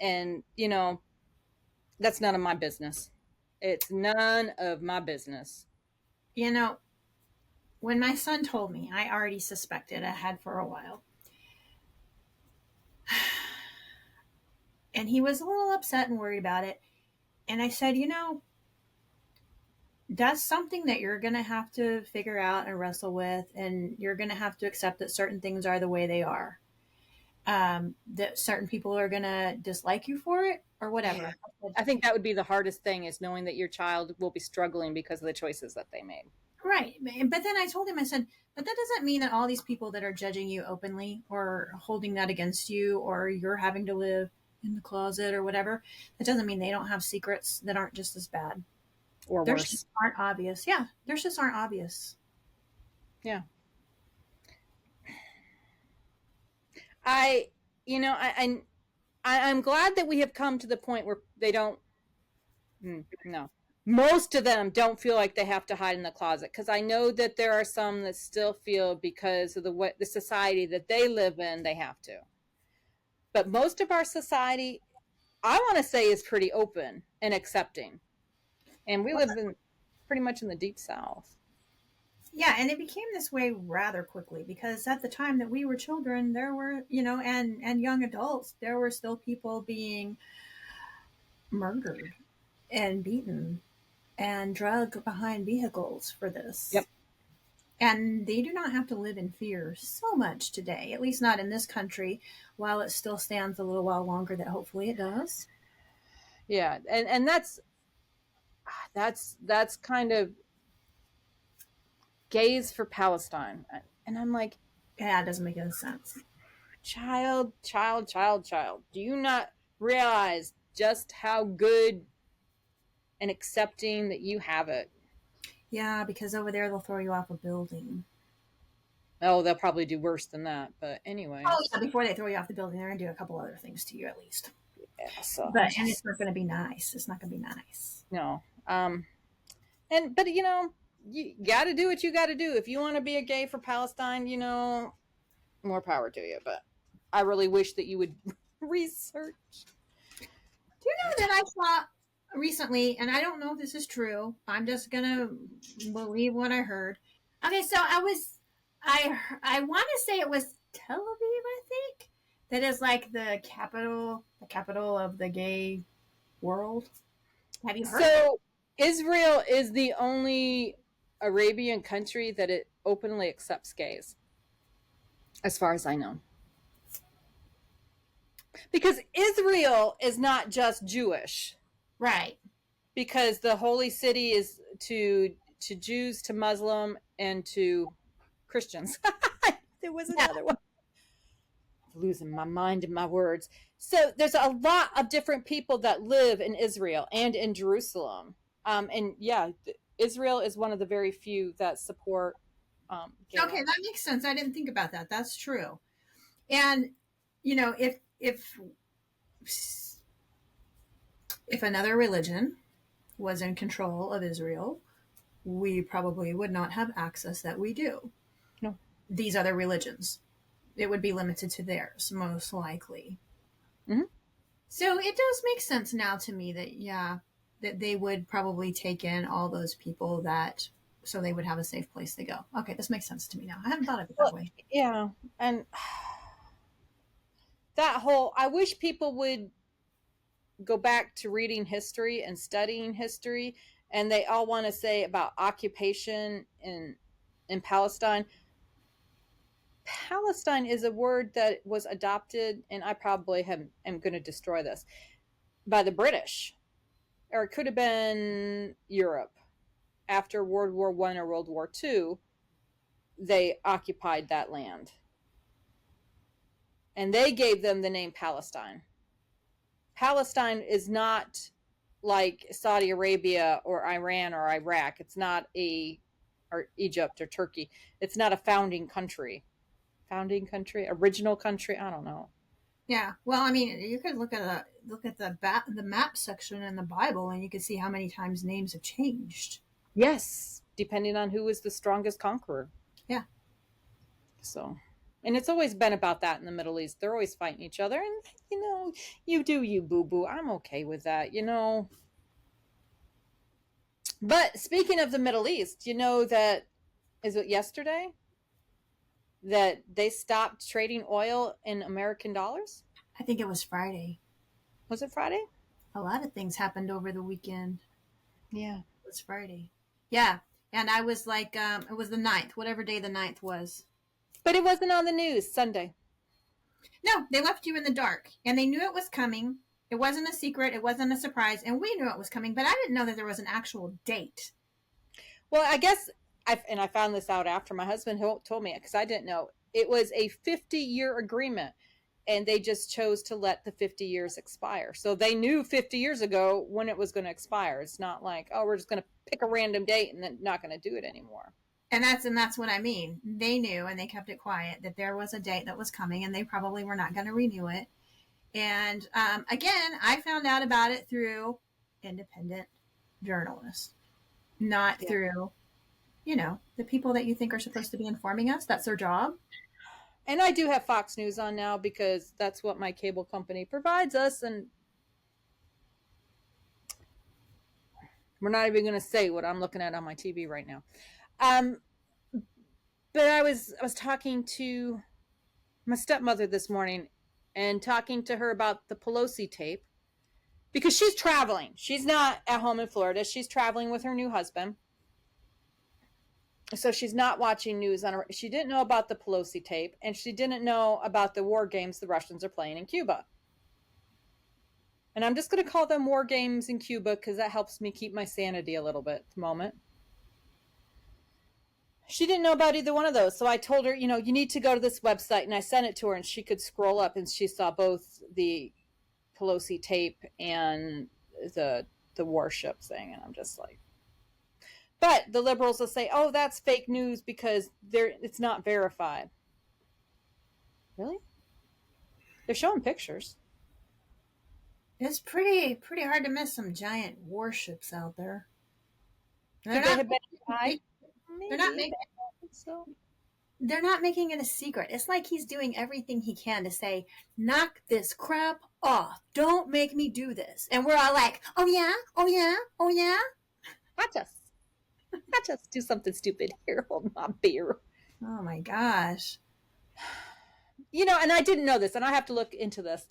B: and that's none of my business. It's none of my business.
A: When my son told me, I already suspected. I had for a while. And he was a little upset and worried about it. And I said, that's something that you're going to have to figure out and wrestle with. And you're going to have to accept that certain things are the way they are. That certain people are going to dislike you for it or whatever.
B: I think that would be the hardest thing, is knowing that your child will be struggling because of the choices that they made.
A: Right. But then I told him, I said, but that doesn't mean that all these people that are judging you openly or holding that against you, or you're having to live in the closet or whatever, that doesn't mean they don't have secrets that aren't just as bad.
B: Or
A: Theirs
B: worse.
A: just aren't obvious. Yeah. Theirs just aren't obvious.
B: Yeah. I'm glad that we have come to the point where they don't. No, most of them don't feel like they have to hide in the closet, because I know that there are some that still feel, because of the society that they live in, they have to. But most of our society, I want to say, is pretty open and accepting, and we live in pretty much in the deep South.
A: Yeah, and it became this way rather quickly, because at the time that we were children, there were, and young adults, there were still people being murdered and beaten and drugged behind vehicles for this.
B: Yep.
A: And they do not have to live in fear so much today, at least not in this country, while it still stands a little while longer, that hopefully it does.
B: Yeah, and that's kind of gays for Palestine. And I'm like,
A: Yeah, it doesn't make any sense.
B: Child. Do you not realize just how good and accepting that you have it?
A: Yeah, because over there they'll throw you off a building.
B: Oh, they'll probably do worse than that. But anyway.
A: Oh, yeah, before they throw you off the building, they're going to do a couple other things to you at least.
B: Yeah, so.
A: And it's not going to be nice. It's not going to be nice.
B: No. But you got to do what you got to do. If you want to be a gay for Palestine, more power to you. But I really wish that you would research.
A: Do you know that I saw recently, and I don't know if this is true, I'm just going to believe what I heard. Okay, so I want to say it was Tel Aviv, I think, that is like the capital of the gay world. Have you heard?
B: So Israel is the only Arabian country that it openly accepts gays, as far as I know. Because Israel is not just Jewish.
A: Right.
B: Because the holy city is to Jews, to Muslim, and to Christians. There was another one. I'm losing my mind and my words. So there's a lot of different people that live in Israel and in Jerusalem. And yeah, Israel is one of the very few that support.
A: Okay, that makes sense. I didn't think about that. That's true. And if If another religion was in control of Israel, we probably would not have access that we do.
B: No.
A: These other religions, it would be limited to theirs, most likely.
B: Mm-hmm.
A: So it does make sense now to me that, yeah, that they would probably take in all those people that, so they would have a safe place to go. Okay, this makes sense to me now. I hadn't thought of it that
B: Well,
A: way.
B: yeah, and that whole, I wish people would go back to reading history and studying history, and they all want to say about occupation in Palestine. Palestine is a word that was adopted, and I probably am going to destroy this, by the British, or it could have been Europe after World War One or World War Two. They occupied that land, and they gave them the name Palestine. Palestine is not like Saudi Arabia or Iran or Iraq. It's not or Egypt or Turkey. It's not a founding country. Founding country, original country. I don't know.
A: Yeah, well, I mean, you could look at the map section in the Bible, and you could see how many times names have changed.
B: Yes, depending on who was the strongest conqueror.
A: Yeah.
B: So, and it's always been about that in the Middle East. They're always fighting each other, and you do you, boo boo. I'm okay with that. But speaking of the Middle East, that is it yesterday that they stopped trading oil in American dollars?
A: I think it was Friday.
B: Was it Friday?
A: A lot of things happened over the weekend.
B: Yeah.
A: It was Friday. Yeah. And I was like, it was the 9th, whatever day the 9th was.
B: But it wasn't on the news Sunday.
A: No, they left you in the dark. And they knew it was coming. It wasn't a secret. It wasn't a surprise. And we knew it was coming. But I didn't know that there was an actual date.
B: Well, I guess, I found this out after my husband told me, because I didn't know. It was a 50-year agreement, and they just chose to let the 50 years expire. So they knew 50 years ago when it was going to expire. It's not like, oh, we're just going to pick a random date and then not going to do it anymore.
A: And that's what I mean. They knew, and they kept it quiet, that there was a date that was coming, and they probably were not going to renew it. And again, I found out about it through independent journalists, not through, the people that you think are supposed to be informing us. That's their job.
B: And I do have Fox News on now because that's what my cable company provides us. And we're not even going to say what I'm looking at on my TV right now. But I was talking to my stepmother this morning and talking to her about the Pelosi tape, because she's traveling. She's not at home in Florida. She's traveling with her new husband. So she's not watching news she didn't know about the Pelosi tape, and she didn't know about the war games the Russians are playing in Cuba. And I'm just going to call them war games in Cuba because that helps me keep my sanity a little bit at the moment. She didn't know about either one of those. So I told her, you need to go to this website, and I sent it to her, and she could scroll up, and she saw both the Pelosi tape and the warship thing. And I'm just like, but the liberals will say, oh, that's fake news because it's not verified. Really? They're showing pictures.
A: It's pretty hard to miss some giant warships out there.
B: They're
A: not making it a secret. It's like he's doing everything he can to say, knock this crap off. Don't make me do this. And we're all like, oh yeah, oh yeah, oh yeah.
B: Watch us do something stupid. Here, hold my beer.
A: Oh my gosh.
B: And I didn't know this, and I have to look into this.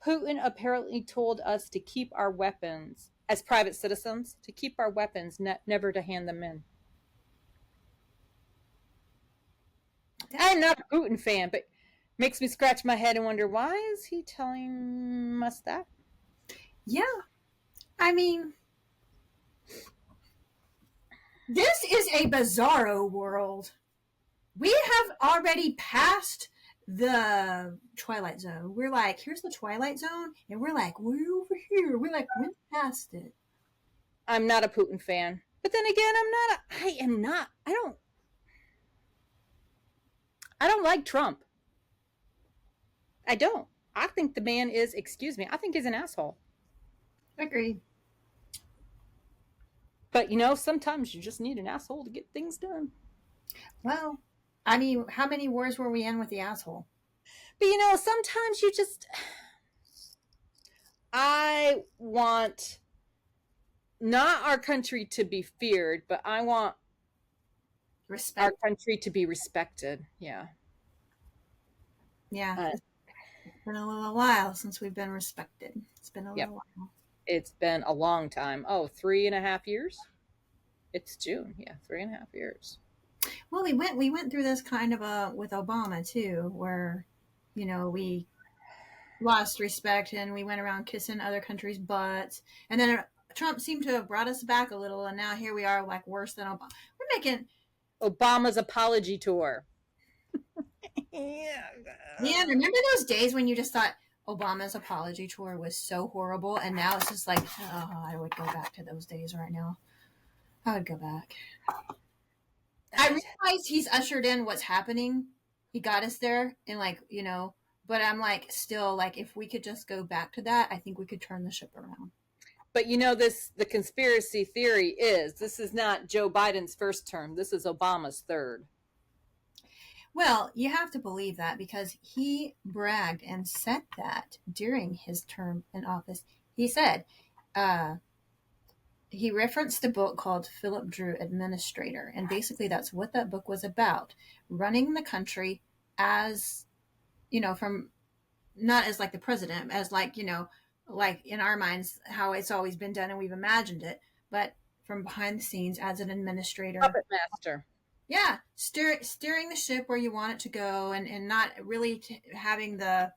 B: Putin apparently told us to keep our weapons, as private citizens, to keep our weapons, never to hand them in. I'm not a Putin fan, but makes me scratch my head and wonder, why is he telling us that?
A: Yeah. I mean, this is a bizarro world. We have already passed the Twilight Zone. We're like, here's the Twilight Zone, and we're like, we're over here. We're like, went past it.
B: I'm not a Putin fan. But then again, I don't like Trump. I don't. I think the man is, I think he's an asshole.
A: Agreed.
B: But sometimes you just need an asshole to get things done.
A: Well, I mean, how many wars were we in with the asshole?
B: But sometimes you just, I want not our country to be feared, but I want our
A: Respect.
B: country to be respected. Yeah.
A: Yeah,
B: Uh,
A: it's been a little while since we've been respected. It's been a
B: yep.
A: little while.
B: It's been a long time. Oh, 3.5 years? It's June. Yeah, 3.5 years.
A: Well, we went through this kind of with Obama too, where, we lost respect and we went around kissing other countries' butts, and then Trump seemed to have brought us back a little, and now here we are, like worse than Obama. We're making.
B: Obama's apology tour. Yeah.
A: Yeah, remember those days when you just thought Obama's apology tour was so horrible, and now it's just like, oh, I would go back to those days right now. I would go back. I realize he's ushered in what's happening. He got us there, and but I'm like, still, like, if we could just go back to that, I think we could turn the ship around.
B: But the conspiracy theory is this is not Joe Biden's first term. This is Obama's third.
A: Well, you have to believe that because he bragged and said that during his term in office. He said, uh, he referenced a book called Philip Drew Administrator. And basically, that's what that book was about, running the country as, from not as like the president, as like, like in our minds, how it's always been done and we've imagined it, but from behind the scenes as an administrator.
B: Puppet master.
A: Yeah, steering the ship where you want it to go, and not really having to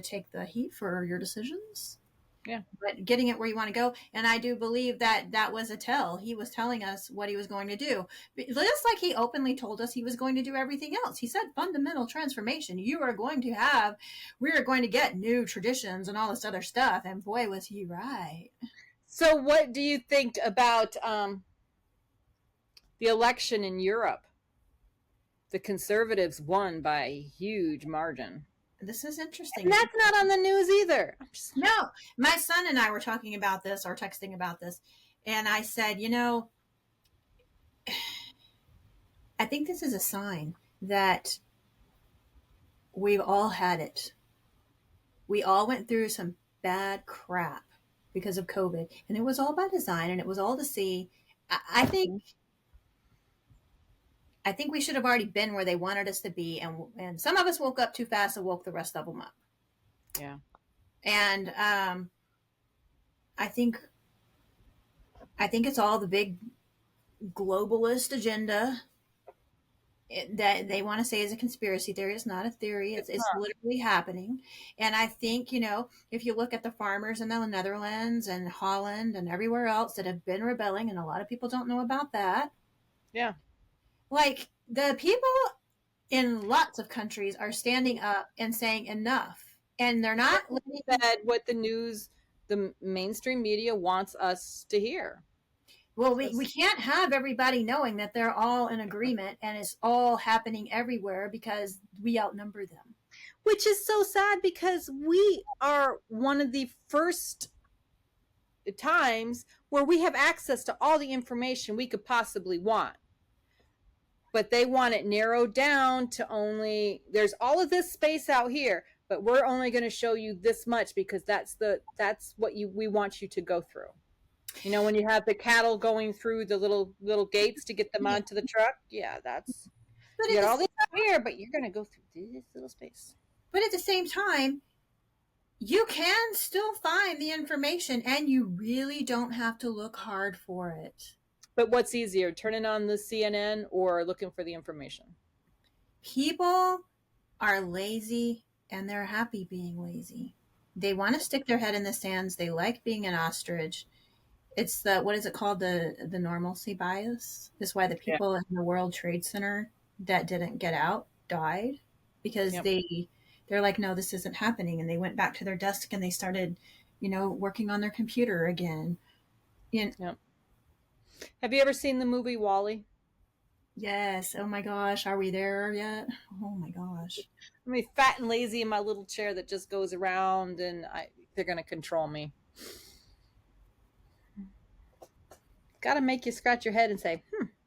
A: take the heat for your decisions,
B: Yeah.
A: but getting it where you want to go. And I do believe that that was a tell. He was telling us what he was going to do, just like he openly told us he was going to do everything else. He said fundamental transformation. We are going to get new traditions and all this other stuff. And boy, was he right.
B: So, what do you think about the election in Europe? The conservatives won by a huge margin.
A: This is interesting.
B: And that's not on the news either.
A: No, my son and I were talking about this or texting about this, and I said, I think this is a sign that we've all had it. We all went through some bad crap because of COVID, and it was all by design, and it was all to see. I think we should have already been where they wanted us to be, and some of us woke up too fast and woke the rest of them up.
B: Yeah.
A: And I think it's all the big globalist agenda that they want to say is a conspiracy theory. It's not a theory. It's literally happening. And I think, if you look at the farmers in the Netherlands and Holland and everywhere else that have been rebelling, and a lot of people don't know about that.
B: Yeah.
A: Like, the people in lots of countries are standing up and saying enough. And they're not
B: said what the mainstream media wants us to hear.
A: Well, we can't have everybody knowing that they're all in agreement and it's all happening everywhere because we outnumber them.
B: Which is so sad because we are one of the first times where we have access to all the information we could possibly want. But they want it narrowed down to there's all of this space out here, but we're only going to show you this much because that's what we want you to go through. When you have the cattle going through the little gates to get them onto the truck, yeah, that's. But you got all this out here, but you're going to go through this little space.
A: But at the same time, you can still find the information, and you really don't have to look hard for it.
B: But what's easier, turning on the CNN or looking for the information?
A: People are lazy, and they're happy being lazy. They want to stick their head in the sands. They like being an ostrich. It's what is it called? The normalcy bias. That's why the people in the World Trade Center that didn't get out died, because they're like, no, this isn't happening. And they went back to their desk and they started, working on their computer again.
B: Yep. Have you ever seen the movie WALL-E?
A: Yes. Oh my gosh. Are we there yet? Oh my gosh.
B: I'm fat and lazy in my little chair that just goes around, and they're going to control me. Got to make you scratch your head and say,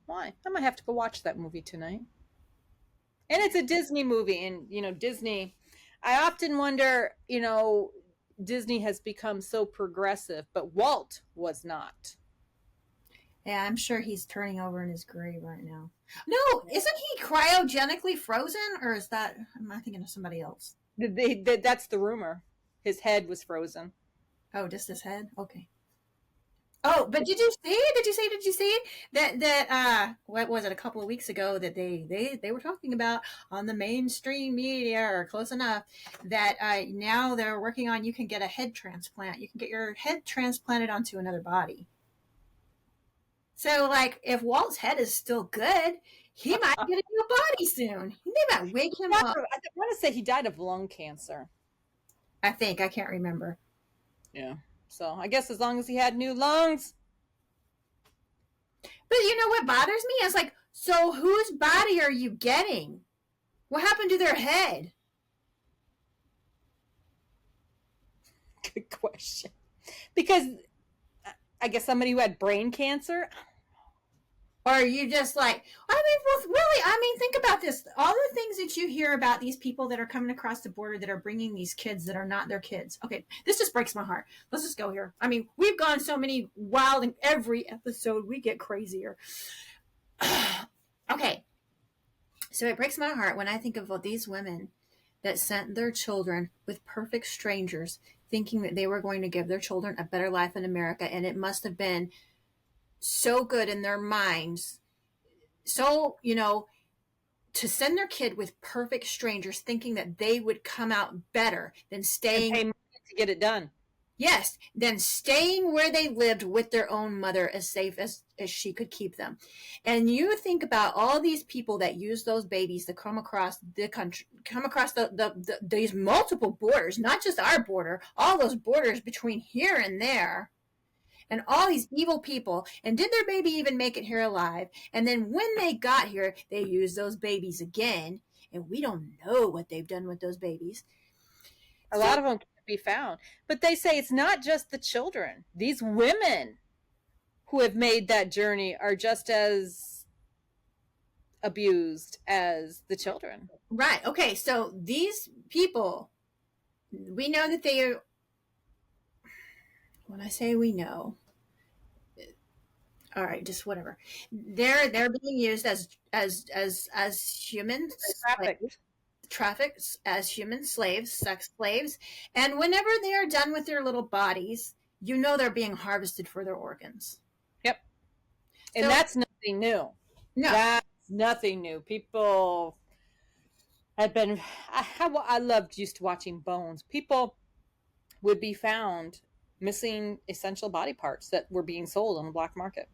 B: why? I might have to go watch that movie tonight. And it's a Disney movie. And, Disney, I often wonder, Disney has become so progressive, but Walt was not.
A: Yeah, I'm sure he's turning over in his grave right now. No, isn't he cryogenically frozen, or is that? Am I thinking of somebody else?
B: That's the rumor. His head was frozen.
A: Oh, just his head. Okay. Oh, but did you see? Did you see that what was it, a couple of weeks ago, that they were talking about on the mainstream media, or close enough, that now they're working on, you can get a head transplant. You can get your head transplanted onto another body. So, like, if Walt's head is still good, he might get a new body soon. They might wake him up.
B: I want to say he died of lung cancer.
A: I can't remember.
B: Yeah. So I guess as long as he had new lungs.
A: But you know what bothers me? It's like, so whose body are you getting? What happened to their head?
B: Good question. Because I guess somebody who had brain cancer.
A: Or are you just like, I mean, well, really, think about this. All the things that you hear about these people that are coming across the border that are bringing these kids that are not their kids. Okay, this just breaks my heart. Let's just go here. I mean, we've gone so many wild, in every episode we get crazier. Okay, so it breaks my heart when I think of these women that sent their children with perfect strangers, thinking that they were going to give their children a better life in America, and it must have been so good in their minds. So, to send their kid with perfect strangers, thinking that they would come out better than staying,
B: and pay money to get it done.
A: Yes, than staying where they lived with their own mother, as safe as she could keep them. And you think about all these people that use those babies to come across the country, come across these multiple borders, not just our border, all those borders between here and there. And all these evil people. And did their baby even make it here alive? And then when they got here, they used those babies again. And we don't know what they've done with those babies.
B: A lot of them can't be found. But they say it's not just the children. These women who have made that journey are just as abused as the children.
A: Right. Okay. So these people, we know that they are. When I say we know, all right, just whatever. They're being used as human trafficked as human slaves, sex slaves, and whenever they are done with their little bodies, they're being harvested for their organs.
B: Yep. And so, that's nothing new.
A: No,
B: that's nothing new. People had been. I used to watching Bones. People would be found missing essential body parts that were being sold on the black market.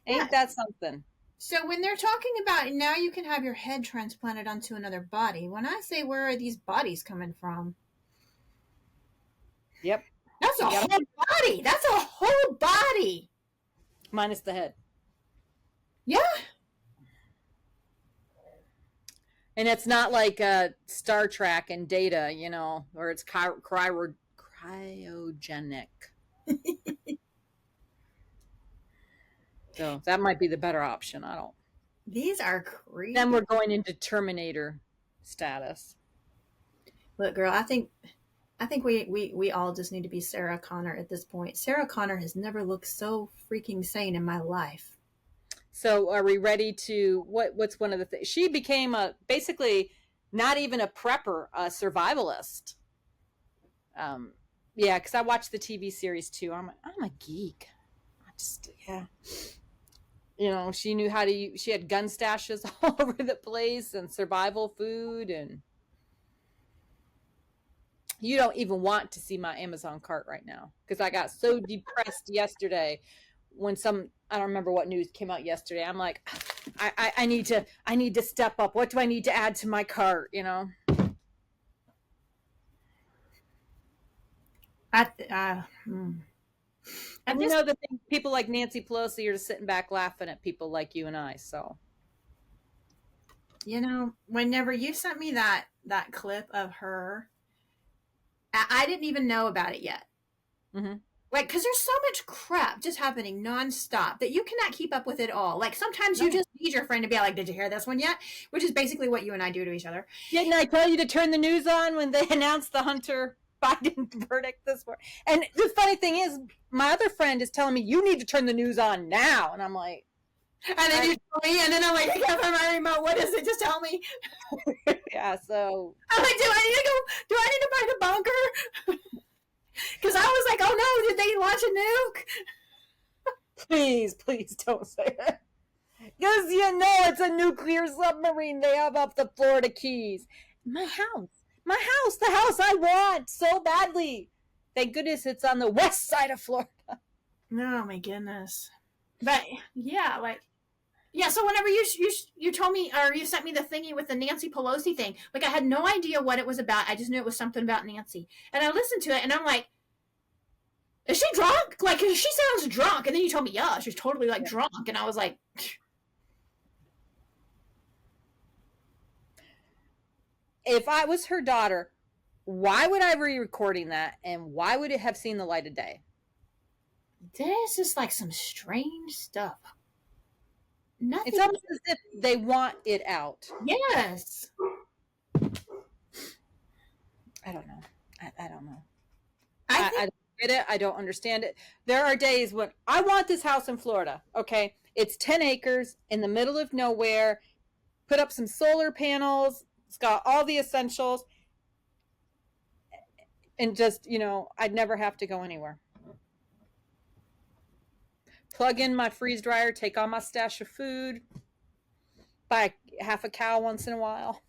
B: Ain't that something?
A: So when they're talking about now you can have your head transplanted onto another body, when I say where are these bodies coming from?
B: Yep.
A: That's a whole body. That's a whole body.
B: Minus the head.
A: Yeah.
B: And it's not like Star Trek and Data, where it's cryogenic. So that might be the better option. I don't.
A: These are creepy.
B: Then we're going into Terminator status.
A: Look, girl, I think we all just need to be Sarah Connor at this point. Sarah Connor has never looked so freaking sane in my life.
B: So are we ready to what's one of the things? She became basically not even a prepper, a survivalist. Yeah, because I watched the TV series too. I'm a geek. She knew how to. She had gun stashes all over the place and survival food, and you don't even want to see my Amazon cart right now because I got so depressed yesterday when I don't remember what news came out yesterday. I'm like, I need to step up. What do I need to add to my cart? And the thing, people like Nancy Pelosi are just sitting back laughing at people like you and I. So,
A: whenever you sent me that clip of her, I didn't even know about it yet.
B: Mm-hmm.
A: Like, because there's so much crap just happening nonstop that you cannot keep up with it all. Like, sometimes you just need your friend to be like, did you hear this one yet? Which is basically what you and I do to each other.
B: Didn't I tell you to turn the news on when they announced the Hunter Biden verdict this morning? And the funny thing is, my other friend is telling me, you need to turn the news on now. And I'm like,
A: and then you tell me, and then I'm like, I can't find my remote. What is it? Just tell me.
B: Yeah, so.
A: I'm like, do I need to find a bunker? Because I was like, oh no, did they launch a nuke?
B: Please don't say that. Because you know it's a nuclear submarine they have off the Florida Keys. My house, the house I want so badly. Thank goodness it's on the west side of Florida.
A: Oh my goodness. But yeah, like, yeah, so whenever you told me, or you sent me the thingy with the Nancy Pelosi thing, like, I had no idea what it was about. I just knew it was something about Nancy. And I listened to it, and I'm like, is she drunk? Like, she sounds drunk. And then you told me, yeah, she's totally, like, drunk. And I was like...
B: If I was her daughter, why would I be recording that? And why would it have seen the light of day?
A: This is, like, some strange stuff. Nothing.
B: It's almost as if they want it out.
A: Yes.
B: I don't know. I don't know.
A: I
B: don't get it. I don't understand it. There are days when I want this house in Florida. Okay. It's 10 acres in the middle of nowhere. Put up some solar panels. It's got all the essentials. And just, you know, I'd never have to go anywhere. Plug in my freeze dryer, take all my stash of food, buy half a cow once in a while.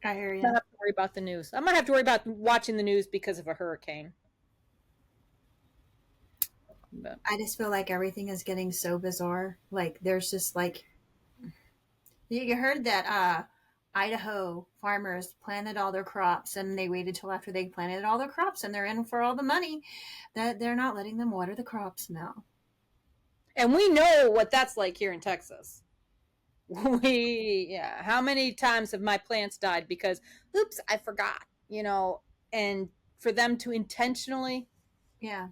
A: I hear you.
B: I don't have to worry about the news. I might have to worry about watching the news because of a hurricane. But
A: I just feel like everything is getting so bizarre. Like, there's just, like... You heard that Idaho farmers planted all their crops, and they waited till after they planted all their crops, and they're in for all the money, that they're not letting them water the crops now.
B: And we know what that's like here in Texas. How many times have my plants died because, oops, I forgot, you know, and for them to intentionally.
A: Yeah.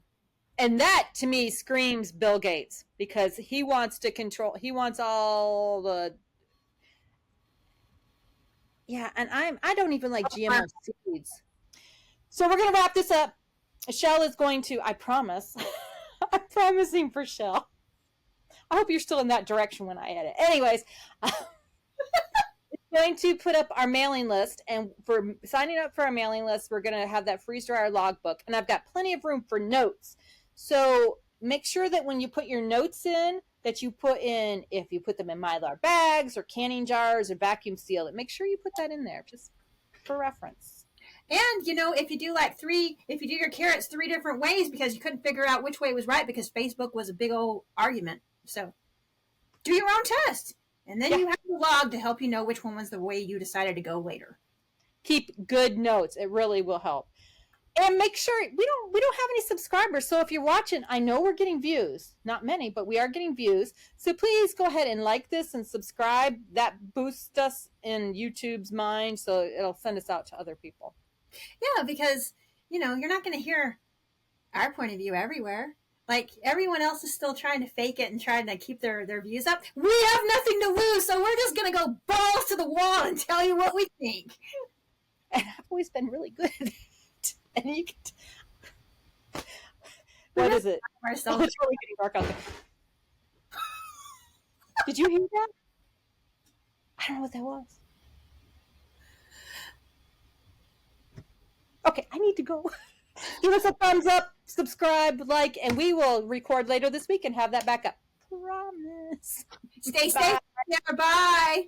A: And
B: that to me screams Bill Gates, because he wants to control, he wants all the. Yeah. And I don't even like GMO seeds. So we're going to wrap this up. Shell is going to, I promise, I'm promising for Shell. I hope you're still in that direction when I edit. Anyways, it's going to put up our mailing list. And for signing up for our mailing list, we're going to have that freeze dryer logbook. And I've got plenty of room for notes. So make sure that when you put your notes in, that you put in, if you put them in Mylar bags or canning jars or vacuum seal it, make sure you put that in there just for reference.
A: And, you know, if you do your carrots 3 different ways because you couldn't figure out which way was right because Facebook was a big old argument. So do your own test. And then you have a log to help you know which one was the way you decided to go later.
B: Keep good notes. It really will help. And make sure we don't have any subscribers. So if you're watching, I know we're getting views. Not many, but we are getting views. So please go ahead and like this and subscribe. That boosts us in YouTube's mind, so it'll send us out to other people.
A: Yeah, because, you know, you're not going to hear our point of view everywhere. Like, everyone else is still trying to fake it and trying to keep their views up. We have nothing to lose, so we're just going to go balls to the wall and tell you what we think.
B: And I've always been really good at it. And you can... What is it? Oh, it's really getting dark out there. Did you hear that? I don't know what that was. Okay, I need to go. Give us a thumbs up, subscribe, like, and we will record later this week and have that back up. Promise.
A: Stay safe. Bye.